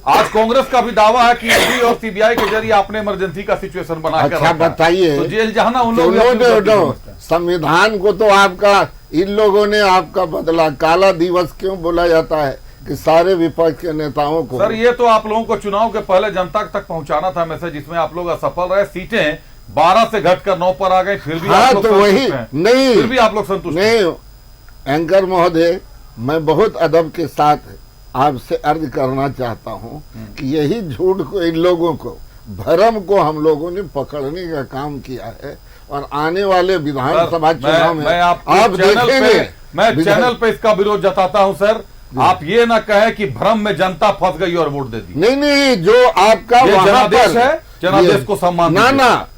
आज कांग्रेस का भी दावा है कि ईडी और सीबीआई के जरिए आपने इमरजेंसी का सिचुएशन बना कर अच्छा बताइए, तो जेल जाना उन लोगों संविधान को तो आपका, इन लोगों ने आपका बदला। काला दिवस क्यों बोला जाता है कि सारे विपक्ष के नेताओं को? सर ये तो आप लोगों को चुनाव के पहले जनता तक पहुंचाना था मैसेज, जिसमें आप लोग असफल रहे। सीटें 12 से घटकर 9 पर आ गए, फिर भी आप लोग वही नहीं, फिर भी आप लोग संतुष्ट नहीं। एंकर महोदय, मैं बहुत अदब के साथ आपसे अर्ज करना चाहता हूं कि यही झूठ को, इन लोगों को, भ्रम को हम लोगों ने पकड़ने का काम किया है। और आने वाले विधानसभा चुनाव में आप देखेंगे, मैं चैनल पे इसका विरोध जताता हूं सर। आप ये ना कहे कि भ्रम में जनता फंस गई और वोट दे दी। नहीं, जो आपका जनादेश है, जनादेश को सम्मान,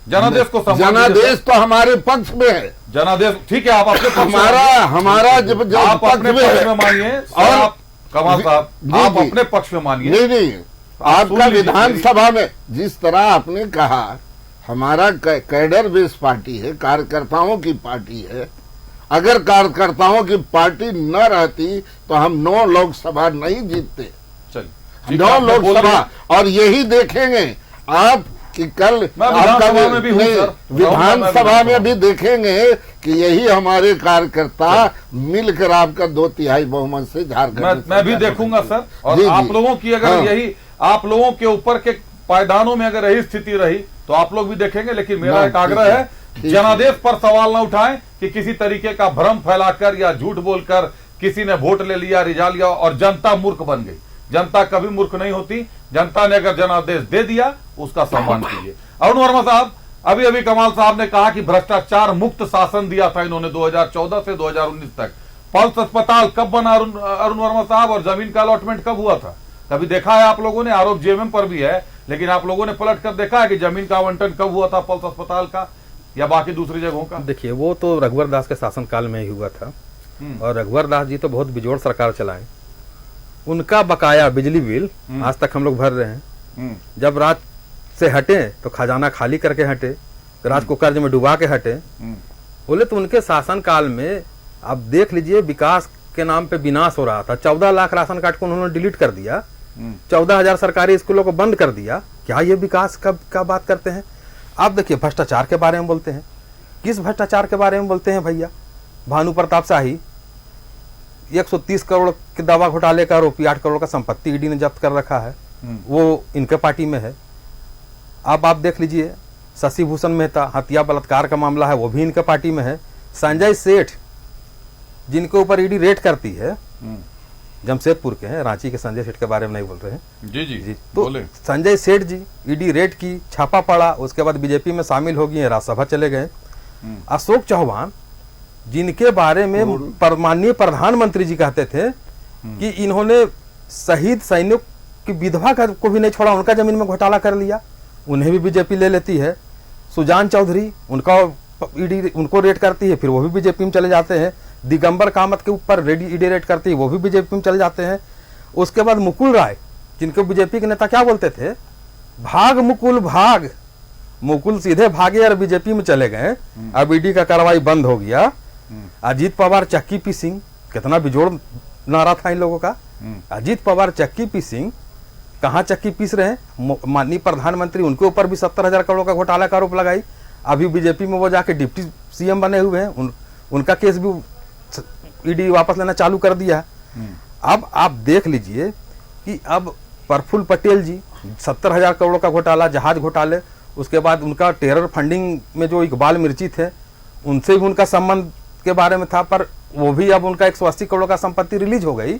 जनादेश को सम्मान, जनादेश तो हमारे पक्ष में है। जनादेश ठीक है, आप अपने हमारा जब आप अपने पक्ष में मानिए। और कमाल साहब आप अपने पक्ष में मानिए। नहीं, आपका विधानसभा में जिस तरह आपने कहा, हमारा कैडर बेस पार्टी है, कार्यकर्ताओं की पार्टी है। अगर कार्यकर्ताओं की पार्टी न रहती तो हम 9 लोकसभा नहीं जीतते। 9 लोकसभा, और यही देखेंगे आप कि कल विधानसभा में भी देखेंगे कि यही हमारे कार्यकर्ता मिलकर आपका 2/3 बहुमत से झारखंड। मैं भी देखूंगा सर। और आप लोगों की अगर यही, आप लोगों के ऊपर के पायदानों में अगर यही स्थिति रही तो आप लोग भी देखेंगे। लेकिन मेरा एक आग्रह है, जनादेश पर सवाल न उठाएं कि किसी तरीके का भ्रम फैलाकर या झूठ बोलकर किसी ने वोट ले लिया, रिझा लिया और जनता मूर्ख बन गई। जनता कभी मूर्ख नहीं होती। जनता ने अगर जनादेश दे दिया उसका सम्मान कीजिए। अरुण वर्मा साहब, अभी अभी कमाल साहब ने कहा कि भ्रष्टाचार मुक्त शासन दिया था इन्होंने 2014 से 2019 तक। पल्स अस्पताल कब बना अरुण वर्मा साहब, और जमीन का अलॉटमेंट कब हुआ था? कभी देखा है आप लोगों ने? आरोप जेएमएम पर भी है, लेकिन आप लोगों ने पलट कर देखा है कि जमीन का आवंटन कब हुआ था पल्स अस्पताल का या बाकी दूसरी जगहों का? देखिए, वो तो रघुवर दास के शासनकाल में ही हुआ था। और रघुवर दास जी तो बहुत बेजोड़ सरकार चलाए। उनका बकाया बिजली बिल आज तक हम लोग भर रहे हैं। जब राज से हटे तो खजाना खाली करके हटे, राज को कर्ज में डुबा के हटे। बोले तो उनके शासन काल में आप देख लीजिए, विकास के नाम पे विनाश हो रहा था। 14 लाख राशन कार्ड को उन्होंने डिलीट कर दिया, 14,000 सरकारी स्कूलों को बंद कर दिया। क्या ये विकास का बात करते हैं? आप देखिए, भ्रष्टाचार के बारे में बोलते हैं। किस भ्रष्टाचार के बारे में बोलते हैं भैया? भानु प्रताप शाही 130 करोड़ के दवा घोटाले का आरोपी, 8 करोड़ का संपत्ति ईडी ने जब्त कर रखा है, वो इनके पार्टी में है। अब आप देख लीजिए, शशि भूषण मेहता हत्या बलात्कार का मामला है, वो भी इनके पार्टी में है। संजय सेठ जिनके ऊपर ईडी रेड करती है, जमशेदपुर के हैं, रांची के संजय सेठ के बारे में नहीं बोल रहे हैं। जी तो संजय सेठ जी ईडी रेड की, छापा पड़ा, उसके बाद बीजेपी में शामिल हो गए, राज्यसभा चले गए। अशोक चौहान जिनके बारे में माननीय प्रधानमंत्री जी कहते थे कि इन्होंने शहीद सैनिक की विधवा को भी नहीं छोड़ा, उनका जमीन में घोटाला कर लिया, उन्हें भी बीजेपी ले लेती है। सुजान चौधरी, उनका ईडी उनको रेड करती है, फिर वो भी बीजेपी में चले जाते हैं। दिगंबर कामत के ऊपर ईडी रेड करती है, वो भी बीजेपी में चले जाते हैं। उसके बाद मुकुल राय, जिनको बीजेपी के नेता क्या बोलते थे, भाग मुकुल भाग, मुकुल सीधे भागे और बीजेपी में चले गए। अब ईडी का कार्रवाई बंद हो गया। अजीत पवार चक्की पी सिंह, कितना बिजोड़ नारा था इन लोगों का। अजीत पवार चक्की पी सिंह, कहाँ चक्की पीस रहे हैं? माननीय प्रधानमंत्री, उनके ऊपर भी 70,000 करोड़ का घोटाला का आरोप लगाई। अभी बीजेपी में वो जाके डिप्टी सीएम बने हुए हैं, उनका केस भी ईडी वापस लेना चालू कर दिया। अब आप देख लीजिए कि अब प्रफुल्ल पटेल जी 70,000 करोड़ का घोटाला, जहाज घोटाले, उसके बाद उनका टेरर फंडिंग में जो इकबाल मिर्ची थे उनसे भी उनका संबंध के बारे में था, पर वो भी अब उनका 180 करोड़ का संपत्ति रिलीज हो गई,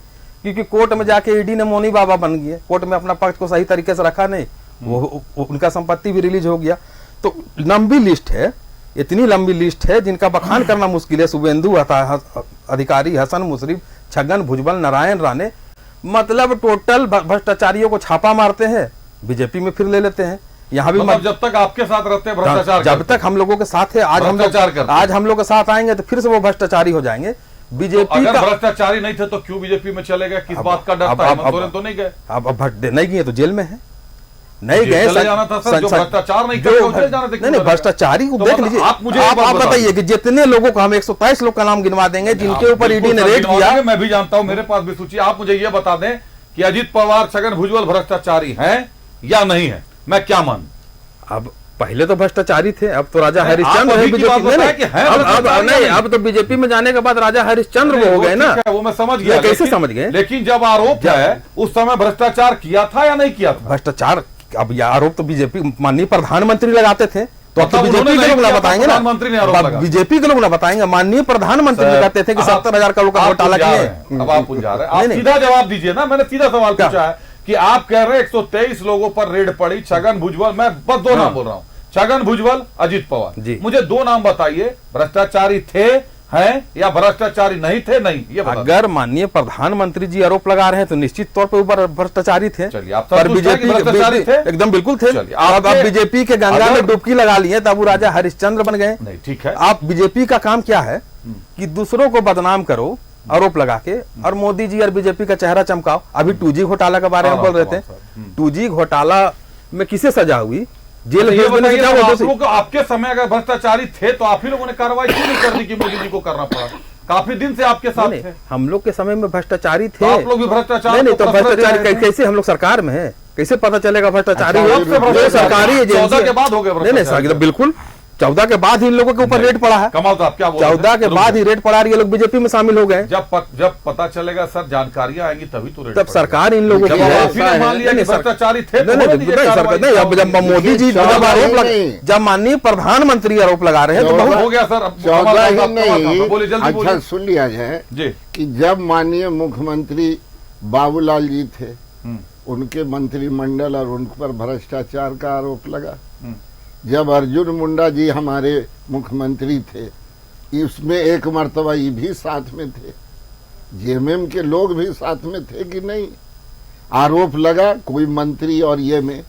क्योंकि कोर्ट में जाके ईडी ने मौनी बाबा बन गए, कोर्ट में अपना पक्ष को सही तरीके से रखा नहीं, वो उनका संपत्ति भी रिलीज हो गया। तो लंबी लिस्ट है, इतनी लंबी लिस्ट है जिनका बखान करना मुश्किल है। शुभेंदु अधिकारी, हसन मुशर्रफ, छगन भुजबल, नारायण राणे, मतलब टोटल भ्रष्टाचारियों को छापा मारते हैं, बीजेपी में फिर ले लेते हैं। यहाँ भी मतलब जब तक आपके साथ रहते हैं भ्रष्टाचार, जब तक हम लोगों के साथ है, आज हम लोग के साथ आएंगे तो फिर से वो भ्रष्टाचारी हो जाएंगे। बीजेपी तो अगर भ्रष्टाचारी नहीं थे तो क्यों बीजेपी में चले गए? किस बात का डर था? हेमंत सोरेन तो नहीं गए। अब नहीं गए तो जेल में है, नहीं गए, चले जाना था सर। जो भ्रष्टाचार नहीं करे वो जेल जाना था। नहीं, भ्रष्टाचारी को देख लीजिए। आप बताइए कि जितने लोगों का हम 127 लोग का नाम गिनवा देंगे जिनके ऊपर ईडी ने रेड किया। मैं भी जानता हूं, मेरे पास भी सूची। आप मुझे ये बता दें कि अजीत पवार, छगन भुजबल भ्रष्टाचारी हैं या नहीं है, मैं क्या मानूं? अब पहले तो भ्ष्टाचारी थे, अब तो राजा हरिश्चंद्र है बीजेपी में। अब तो बीजेपी में जाने के बाद राजा हरिश्चंद्र वो हो गए ना। वो मैं समझ गया, कैसे समझ गए? लेकिन जब आरोप है उस समय भ्रष्टाचार किया था या नहीं किया था? भ्रष्टाचार, अब यह आरोप तो बीजेपी माननीय प्रधानमंत्री लगाते थे, तो अब तो बीजेपी के लोग ना बताएंगे ना, बीजेपी के लोग ना बताएंगे। माननीय प्रधानमंत्री कहते थे कि 70,000 करोड़ का घोटाला किए। अब आप उलझा रहे हैं, आप सीधा जवाब दीजिए ना। मैंने सीधा सवाल पूछा है कि आप कह रहे हैं 123 लोगों पर रेड पड़ी, छगन भुजबल, मैं बस दो नाम बोल रहा हूं, छगन भुजबल, अजीत पवार। मुझे दो नाम बताइए, भ्रष्टाचारी थे, हैं या भ्रष्टाचारी नहीं थे? नहीं, ये अगर माननीय प्रधानमंत्री जी आरोप लगा रहे हैं तो निश्चित तौर पर भ्रष्टाचारी थे। चलिए, आप पर बीजेपी भ्रष्टाचारी थे? एकदम बिल्कुल थे। अब बीजेपी के गंगा में डुबकी लगा लिए तब वो राजा हरिश्चंद्र बन गए। नहीं, ठीक है। आप बीजेपी का काम क्या है कि दूसरों को बदनाम करो आरोप लगा के, और मोदी जी और बीजेपी का चेहरा चमकाओ। अभी 2G घोटाला के बारे में बोल रहे थे। 2G घोटाला में किसे सजा हुई? जेल भेज देने की क्या? आपके समय अगर भ्रष्टाचारी थे तो आप ही लोगों ने कार्रवाई क्यों नहीं कर दी कि मोदी जी को करना पड़ा? काफी दिन से आपके साथ थे। हम लोग के समय में भ्रष्टाचारी थे। आप लोग भी भ्रष्टाचार? नहीं, तो भ्रष्टाचारी कैसे? हम लोग सरकार में है, कैसे पता चलेगा भ्रष्टाचारी? सरकारी एजेंसी 14 के बाद हो गए। नहीं, बिल्कुल 14 के बाद ही इन लोगों के ऊपर रेड पड़ा है। कमाल तो आप क्या बोल रहे हैं? 14 के बाद ही रेड पड़ा, ये लोग बीजेपी में शामिल हो गए। जब पता चलेगा सर, जानकारियां आएंगी तभी तो रेड। तब सरकार इन लोगों की मान लिया कि भ्रष्टाचारी थे। नहीं, अब जब मोदी जी जब माननीय प्रधानमंत्री आरोप लगा रहे हैं तो बहुत हो गया सर। 14 ही नहीं, अच्छा सुन लिया जाए कि जब माननीय मुख्यमंत्री बाबूलाल जी थे, उनके मंत्रिमंडल और उन पर भ्रष्टाचार का आरोप लगा। जब अर्जुन मुंडा जी हमारे मुख्यमंत्री थे, इसमें एक मर्तबा ये भी साथ में थे, जेएमएम के लोग भी साथ में थे कि नहीं? आरोप लगा कोई मंत्री और ये में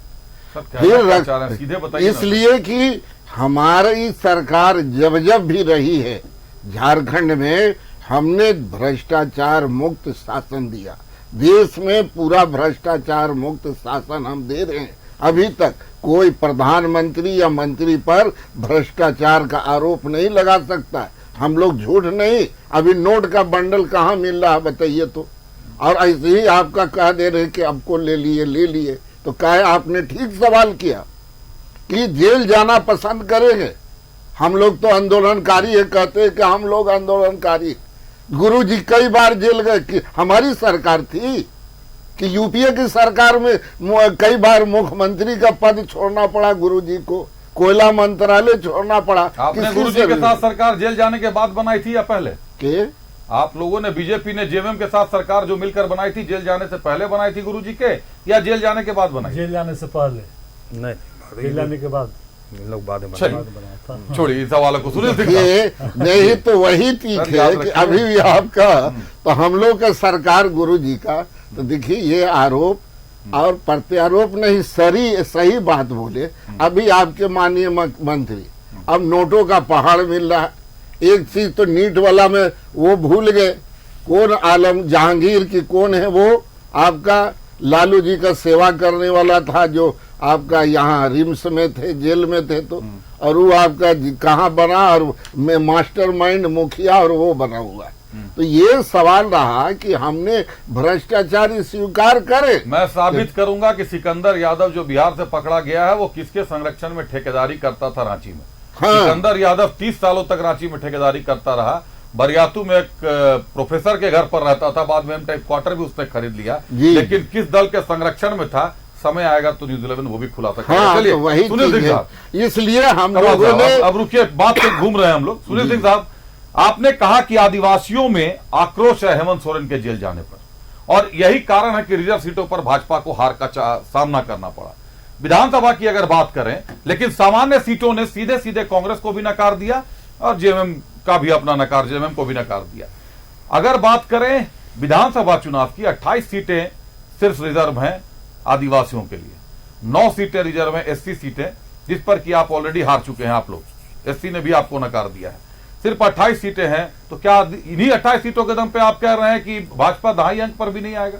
फिर इसलिए कि हमारी सरकार जब जब भी रही है झारखंड में, हमने भ्रष्टाचार मुक्त शासन दिया। देश में पूरा भ्रष्टाचार मुक्त शासन हम दे रहे हैं। अभी तक कोई प्रधानमंत्री या मंत्री पर भ्रष्टाचार का आरोप नहीं लगा सकता। हम लोग झूठ नहीं, अभी नोट का बंडल कहाँ मिल रहा है बताइए तो। और ऐसे ही आपका कह दे रहे कि आपको ले लिए, तो कहे आपने ठीक सवाल किया कि जेल जाना पसंद करेंगे। हम लोग तो आंदोलनकारी है, कहते हैं कि हम लोग आंदोलनकारी। गुरुजी कई बार जेल गए कि हमारी सरकार थी कि यूपीए की सरकार में कई बार मुख्यमंत्री का पद छोड़ना पड़ा गुरुजी को, कोयला मंत्रालय छोड़ना पड़ा। आपने गुरुजी के साथ सरकार जेल जाने के बाद बनाई थी या पहले? के आप लोगों ने, बीजेपी ने जेएमएम के साथ सरकार जो मिलकर बनाई थी, जेल जाने से पहले बनाई थी गुरुजी के या जेल जाने के बाद बनाई? जेल जाने से पहले नहीं, जेल जाने के बाद लोग बाद में छोड़िए इस सवाल को। नहीं तो वही ठीक है कि अभी भी आपका, तो हम लोग का सरकार गुरुजी का, तो देखिए ये आरोप और प्रत्यारोप नहीं, सही बात बोले। अभी आपके माननीय मंत्री अब नोटों का पहाड़ मिल रहा है। एक चीज तो नीट वाला में वो भूल गए, कौन आलम जहांगीर की कौन है वो आपका लालू जी का सेवा करने वाला था, जो आपका यहाँ रिम्स में थे, जेल में थे, तो और वो आपका कहाँ बना, और मैं मास्टरमाइंड मुखिया और वो बना हुआ है। तो ये सवाल रहा कि हमने भ्रष्टाचारी स्वीकार करे। मैं साबित करूंगा कि सिकंदर यादव जो बिहार से पकड़ा गया है वो किसके संरक्षण में ठेकेदारी करता था रांची में। हाँ। सिकंदर यादव 30 सालों तक रांची में ठेकेदारी करता रहा। बरियातू में एक प्रोफेसर के घर पर रहता था, बाद में एम टाइप क्वार्टर भी उसने खरीद लिया। लेकिन किस दल के संरक्षण में था, समय आएगा तो न्यूज 11 वो भी खुलासा करेगा। हाँ, चलिए तो वही सुनील सिंह साहब, इसलिए हम लोगों ने अब रुकिए, बात पे घूम रहे हैं हम लोग। सुनील सिंह साहब, आपने कहा कि आदिवासियों में आक्रोश है हेमंत सोरेन के जेल जाने पर, और यही कारण है कि रिजर्व सीटों पर भाजपा को हार का सामना करना पड़ा। विधानसभा की अगर बात करें, लेकिन सामान्य सीटों ने सीधे सीधे कांग्रेस को भी नकार दिया और जेएमएम का भी अपना नकार, जेएमएम को भी नकार दिया। अगर बात करें विधानसभा चुनाव की, 28 सीटें सिर्फ रिजर्व हैं आदिवासियों के लिए, 9 सीटें रिजर्व हैं एससी सीटें, जिस पर कि आप ऑलरेडी हार चुके हैं। आप लोग एससी ने भी आपको नकार दिया है। सिर्फ 28 सीटें हैं, तो क्या इन्हीं 28 सीटों के दम पे आप कह रहे हैं कि भाजपा 2.5 अंक पर भी नहीं आएगा?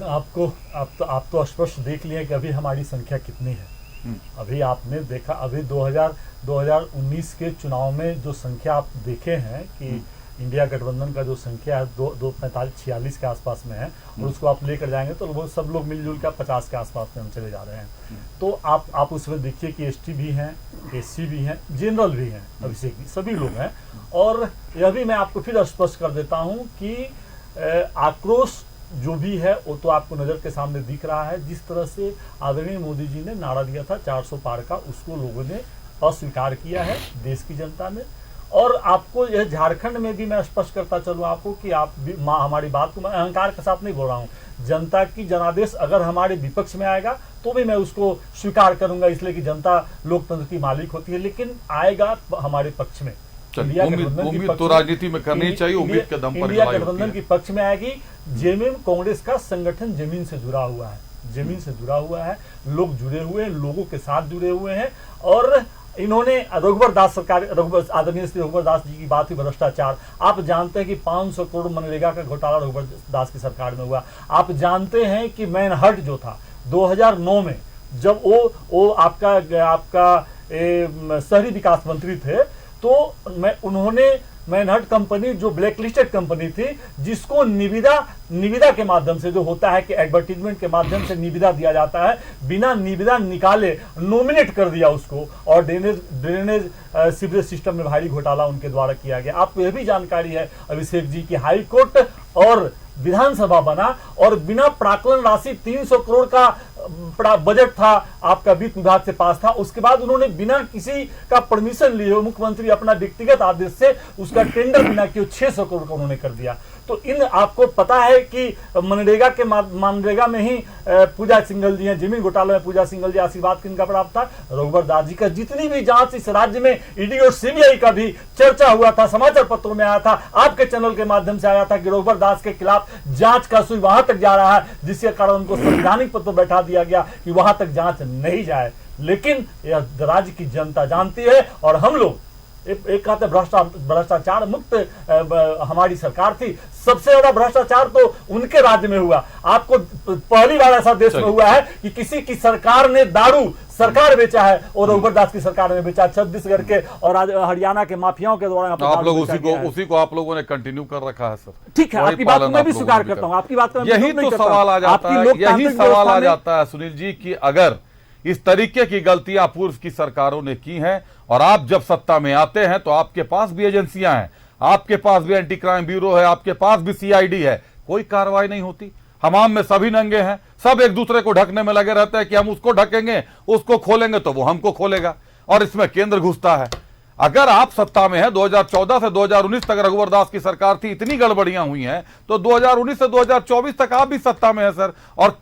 आप तो स्पष्ट देख लिए कि अभी हमारी संख्या कितनी है। अभी आपने देखा, अभी 2019 के चुनाव में जो संख्या आप देखे हैं कि इंडिया गठबंधन का जो संख्या है 245-46 के आसपास में है, और उसको आप लेकर जाएंगे तो वो सब लोग मिलजुल कर 50 के आसपास में हम चले जा रहे हैं। तो आप उसमें देखिए कि एसटी भी हैं, एससी भी हैं, जनरल भी हैं, अभिषेक भी, सभी लोग हैं। और यह भी मैं आपको फिर स्पष्ट कर देता हूं कि आक्रोश जो भी है वो तो आपको नजर के सामने दिख रहा है। जिस तरह से आदरणीय मोदी जी ने नारा दिया था 400 पार का, उसको लोगों ने अस्वीकार किया है, देश की जनता ने। और आपको यह झारखंड में भी मैं स्पष्ट करता चलूँ आपको कि आप भी हमारी बात को मैं अहंकार के साथ नहीं बोल रहा हूँ। जनता की जनादेश अगर हमारे विपक्ष में आएगा तो भी मैं उसको स्वीकार करूंगा, इसलिए कि जनता लोकतंत्र की मालिक होती है, लेकिन आएगा हमारे पक्ष में। उम्मीद तो राजनीति में करनी चाहिए, उम्मीद के दम पर इंडिया गठबंधन के पक्ष में आएगी। जेएमएम कांग्रेस का संगठन जमीन से जुड़ा हुआ है, जमीन से जुड़ा हुआ है, लोग जुड़े हुए हैं, लोगों के साथ जुड़े हुए हैं। और इन्होंने रघुवर दास सरकार, आदरणीय श्री रघुवर दास जी की बात हुई भ्रष्टाचार। आप जानते हैं कि 500 करोड़ मनरेगा का घोटाला रघुवर दास की सरकार में हुआ। आप जानते हैं कि मैनहर्ट जो था 2009 में, जब वो आपका शहरी विकास मंत्री थे, तो उन्होंने मैनहर्ट कंपनी जो ब्लैक लिस्टेड कंपनी थी, जिसको निविदा के माध्यम से, जो होता है कि एडवर्टीजमेंट के माध्यम से निविदा दिया जाता है, बिना निविदा निकाले नॉमिनेट कर दिया उसको, और ड्रेनेज सीवरेज सिस्टम में भारी घोटाला उनके द्वारा किया गया। आपको यह भी जानकारी है अभिषेक जी की हाई कोर्ट और विधानसभा बना, और बिना प्राक्कलन राशि 300 करोड़ का बजट था आपका वित्त विभाग से पास था, उसके बाद उन्होंने बिना किसी का परमिशन लिए मुख्यमंत्री अपना व्यक्तिगत आदेश से उसका टेंडर बिना किए 600 करोड़ का उन्होंने कर दिया। तो इन आपको पता है कि मनरेगा में ही पूजा सिंघल जी हैं, जमीन घोटाले में पूजा सिंघल जी, आशीर्वाद किनका प्राप्त था? रघुवर दास जी का। जितनी भी जांच इस राज्य में ईडी और सीबीआई का भी चर्चा हुआ था, समाचार पत्रों में आया था, आपके चैनल के माध्यम से आया था कि रघुवर दास के खिलाफ जांच का सुई वहां तक जा रहा है, जिसके कारण उनको संवैधानिक पद पर बैठा दिया गया कि वहां तक जांच नहीं जाए। लेकिन यह राज्य की जनता जानती है, और हम लोग एक कहते भ्रष्टाचार मुक्त हमारी सरकार थी। सबसे ज्यादा भ्रष्टाचार तो उनके राज्य में हुआ। आपको पहली बार ऐसा देश में हुआ है कि किसी की सरकार ने दारू सरकार बेचा है, और रघुवर दास की सरकार ने बेचा, छत्तीसगढ़ के और हरियाणा के माफियाओं के द्वारा। आप लोग उसी को आप लोगों ने कंटिन्यू कर रखा है सर। ठीक है, आपकी बात को मैं भी स्वीकार करता हूँ, आपकी बात को यही तो सवाल आ जाता है, यही सवाल आ जाता है सुनील जी की अगर इस तरीके की गलतियां पूर्व की सरकारों ने की हैं, और आप जब सत्ता में आते हैं तो आपके पास भी एजेंसियां हैं, आपके पास भी एंटी क्राइम ब्यूरो है, आपके पास भी सीआईडी है, कोई कार्रवाई नहीं होती। हमाम में सभी नंगे हैं, सब एक दूसरे को ढकने में लगे रहते हैं कि हम उसको ढकेंगे, उसको खोलेंगे तो वो हमको खोलेगा, और इसमें केंद्र घुसता है। अगर आप सत्ता में है, 2014 से 2019 तक रघुवर दास की सरकार थी, इतनी गड़बड़ियां हुई हैं, तो 2019 से 2024 तक आप भी सत्ता में है सर, और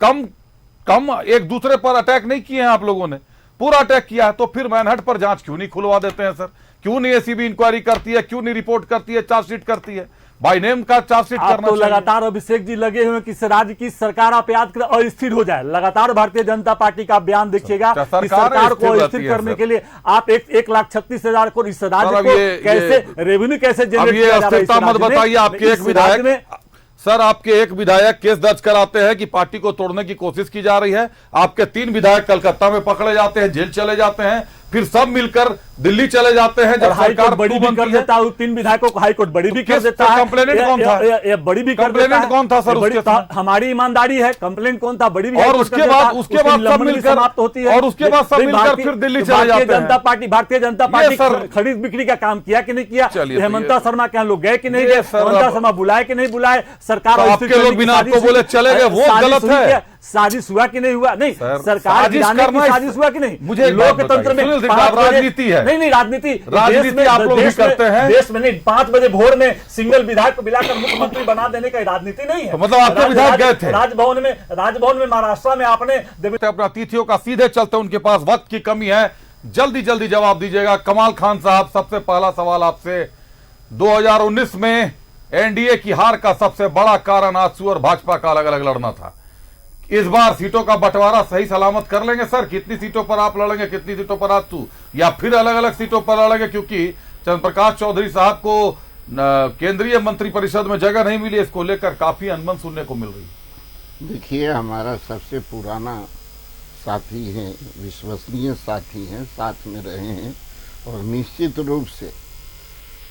कम एक दूसरे पर अटैक नहीं किए हैं आप लोगों ने, पूरा अटैक किया है। तो फिर मैनहट पर जांच क्यों नहीं खुलवा देते हैं सर? क्यों नहीं एसीबी इंक्वायरी करती है? क्यों नहीं रिपोर्ट करती है, चार्जशीट करती है? बाय नेम का चार्जशीट करना तो लगातार अभिषेक जी लगे हुए कि राज्य की सरकार आप याद करें अस्थिर हो जाए। लगातार भारतीय जनता पार्टी का बयान देखिएगा कि सरकार को अस्थिर करने के लिए आप 1,36,000 को इस राज्य को कैसे रेवेन्यू कैसे जनरेट किया जा रहा है। मत बताइए, आपके एक विधायक सर आपके एक विधायक केस दर्ज कराते हैं कि पार्टी को तोड़ने की कोशिश की जा रही है, आपके 3 विधायक कलकत्ता में पकड़े जाते हैं, जेल चले जाते हैं, फिर सब मिलकर दिल्ली चले जाते हैं। जब सरकार बड़ी भी कर देता है, 3 विधायकों को हाईकोर्ट बड़ी भी कर देता है। कंप्लेनेंट कौन था? ये बड़ी भी कर देता है। कौन था सर? हमारी ईमानदारी है। कंप्लेंट कौन था? बड़ी भी। और उसके बाद सब मिलकर समाप्त होती है। और उसके बाद सब मिलकर फिर दिल्ली चले जाते हैं। भारतीय जनता पार्टी खरीद बिक्री का काम किया कि नहीं किया? हेमंता शर्मा के यहाँ लोग गए कि नहीं गए? हेमंता शर्मा बुलाए कि नहीं बुलाए? सरकार आपके लोग बिना आपको बोले चले गए, वो गलत है। साजिश हुआ कि नहीं हुआ? नहीं, सरकार साजिश हुआ कि नहीं? मुझे लोकतंत्र में राजनीति है। नहीं, राजनीति आप लोग भी करते हैं। देश में नहीं, 5 बजे भोर में सिंगल विधायक को मिलाकर मुख्यमंत्री बना देने का राजनीति नहीं है। तो मतलब आपके विधायक गए थे राजभवन में महाराष्ट्र में आपने अपना अतिथियों का सीधे चलते, उनके पास वक्त की कमी है, जल्दी जल्दी जवाब दीजिएगा। कमाल खान साहब, सबसे पहला सवाल आपसे, 2019 में एनडीए की हार का सबसे बड़ा कारण आजसू और भाजपा का अलग अलग लड़ना था। इस बार सीटों का बंटवारा सही सलामत कर लेंगे सर? कितनी सीटों पर आप लड़ेंगे, कितनी सीटों पर आजसू, या फिर अलग अलग सीटों पर लड़ेंगे? क्योंकि चंद्रप्रकाश चौधरी साहब को केंद्रीय मंत्रिपरिषद में जगह नहीं मिली, इसको लेकर काफी अनबन सुनने को मिल रही है। देखिए, हमारा सबसे पुराना साथी है, विश्वसनीय साथी हैं, साथ में रहे हैं, और निश्चित रूप से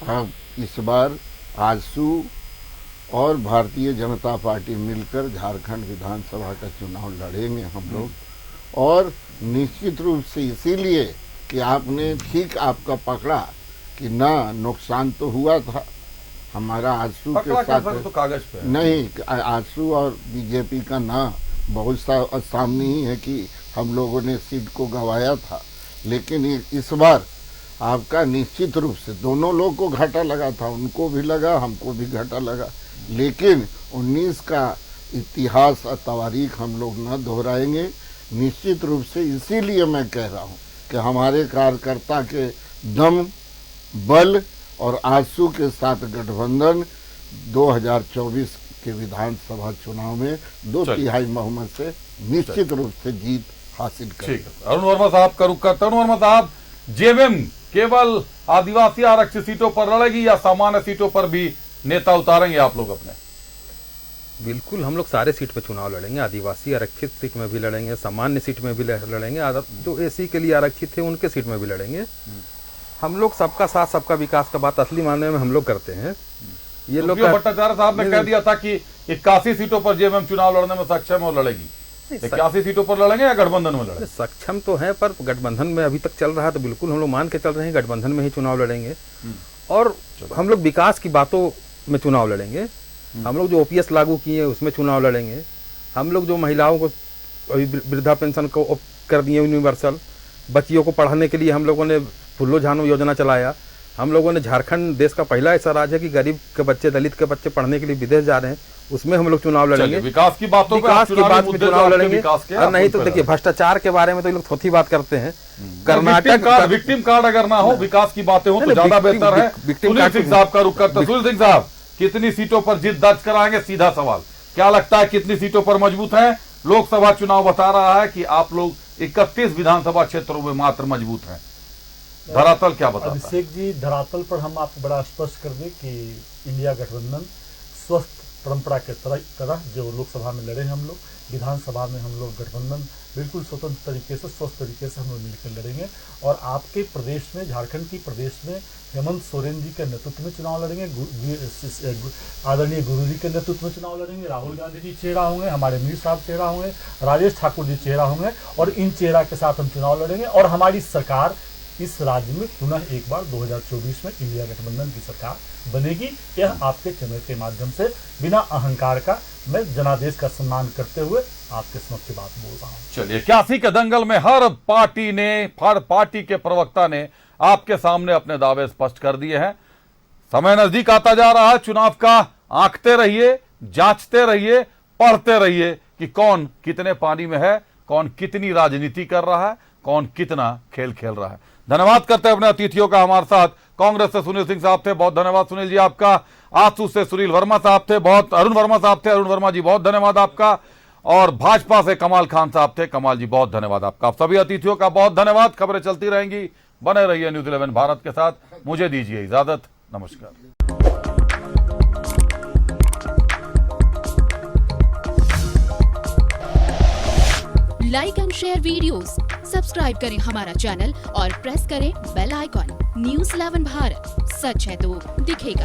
अब इस बार आजसू और भारतीय जनता पार्टी मिलकर झारखंड विधानसभा का चुनाव लड़ेंगे हम लोग। और निश्चित रूप से इसीलिए कि आपने ठीक आपका पकड़ा कि ना नुकसान तो हुआ था हमारा आजसू के साथ, तो कागज पे नहीं, आजसू और बीजेपी का ना बहुत सामने ही है कि हम लोगों ने सीट को गंवाया था। लेकिन इस बार आपका निश्चित रूप से दोनों लोग को घाटा लगा था, उनको भी लगा, हमको भी घाटा लगा। लेकिन 19 का इतिहास और तवारीख हम लोग न दोहराएंगे निश्चित रूप से। इसीलिए मैं कह रहा हूँ कि हमारे कार्यकर्ता के दम, बल और आजसू के साथ गठबंधन 2024 के विधानसभा चुनाव में 2/3 बहुमत से निश्चित रूप से जीत हासिल करेगा। अरुण वर्मा साहब का रुख करते हैं। अरुण वर्मा साहब, जेएमएम केवल आदिवासी आरक्षित सीटों पर लड़ेगी या सामान्य सीटों पर भी नेता उतारेंगे आप लोग अपने? बिल्कुल, हम लोग सारे सीट पे चुनाव लड़ेंगे। आदिवासी आरक्षित सीट में भी लड़ेंगे, सामान्य सीट में भी लड़ेंगे, जो एसी के लिए आरक्षित थे उनके सीट में भी लड़ेंगे। हम लोग सबका साथ सबका विकास का बात असली मानने में हम लोग करते हैं। ये लोग भट्टाचार्य साहब ने कह दिया था कि 81 सीटों पर जेएमएम चुनाव लड़ने में सक्षम और लड़ेगी। 81 सीटों पर लड़ेंगे या गठबंधन में लड़ेंगे? सक्षम तो है, पर गठबंधन में अभी तक चल रहा है तो बिल्कुल हम लोग मान के चल रहे हैं गठबंधन में ही चुनाव लड़ेंगे। और हम लोग विकास की बातों में चुनाव लड़ेंगे। हम लोग जो ओपीएस लागू किए उसमें चुनाव लड़ेंगे। हम लोग जो महिलाओं को अभी वृद्धा पेंशन को कर दिए यूनिवर्सल, बच्चियों को पढ़ाने के लिए हम लोगों ने फुल्लो झानो योजना चलाया। हम लोगों ने झारखंड देश का पहला ऐसा राज्य है कि गरीब के बच्चे, दलित के बच्चे पढ़ने के लिए विदेश जा रहे हैं, उसमें हम लोग चुनाव लड़ेंगे। विकास की बातों पे, विकास की बात में चुनाव लड़ेंगे। और नहीं तो देखिए, भ्रष्टाचार के बारे में तो लोग थोड़ी बात करते हैं। कर्नाटक विक्टिम कार्ड अगर ना हो, विकास की बातें हो तो ज्यादा बेहतर है। सुनील सिंह साहब का रुख करते हैं। सुनील सिंह साहब, कितनी सीटों पर जीत दर्ज कराएंगे? सीधा सवाल, क्या लगता है कितनी सीटों पर मजबूत है? लोकसभा चुनाव बता रहा है कि आप लोग 31 विधानसभा क्षेत्रों में मात्र मजबूत हैं। धरातल क्या बताता है? अभिषेक जी, धरातल पर हम आपको बड़ा स्पष्ट कर दें कि इंडिया गठबंधन स्वस्थ परंपरा के तरह जो लोकसभा में लड़े हम लोग, विधानसभा में हम लोग गठबंधन बिल्कुल स्वतंत्र तरीके से, स्वस्थ तरीके से हम लोग मिलकर लड़ेंगे। और आपके प्रदेश में, झारखंड की प्रदेश में हेमंत सोरेन जी के नेतृत्व में चुनाव लड़ेंगे, आदरणीय गुरु जी के नेतृत्व में चुनाव लड़ेंगे। राहुल गांधी जी चेहरा होंगे, हमारे मीर साहब चेहरा होंगे, राजेश ठाकुर जी चेहरा होंगे, और इन चेहरा के साथ हम चुनाव लड़ेंगे। और हमारी सरकार इस राज्य में पुनः एक बार 2024 में इंडिया गठबंधन की सरकार बनेगी। यह आपके चैनल के माध्यम से बिना अहंकार का मैं जनादेश का सम्मान करते हुए आपके समक्ष बात बोल रहा हूं। चलिए, 81 के दंगल में हर पार्टी के प्रवक्ता ने आपके सामने अपने दावे स्पष्ट कर दिए हैं। समय नजदीक आता जा रहा है चुनाव का। आंकते रहिए, जांचते रहिए, पढ़ते रहिए कि कौन कितने पानी में है, कौन कितनी राजनीति कर रहा है, कौन कितना खेल खेल रहा है। धन्यवाद करते हैं अपने अतिथियों का। हमारे साथ कांग्रेस से सुनील सिंह साहब थे, बहुत धन्यवाद सुनील जी आपका। आजसू से सुनील वर्मा साहब थे, बहुत अरुण वर्मा साहब थे, अरुण वर्मा जी बहुत धन्यवाद आपका। और भाजपा से कमाल खान साहब थे, कमाल जी बहुत धन्यवाद आपका। आप सभी अतिथियों का बहुत धन्यवाद। खबरें चलती रहेंगी, बने रहिए न्यूज़ 11 भारत के साथ। मुझे दीजिए इजाजत, नमस्कार। शेयर वीडियोस, सब्सक्राइब करें हमारा चैनल और प्रेस करें बेल आइकॉन। News 11 भारत, सच है तो दिखेगा।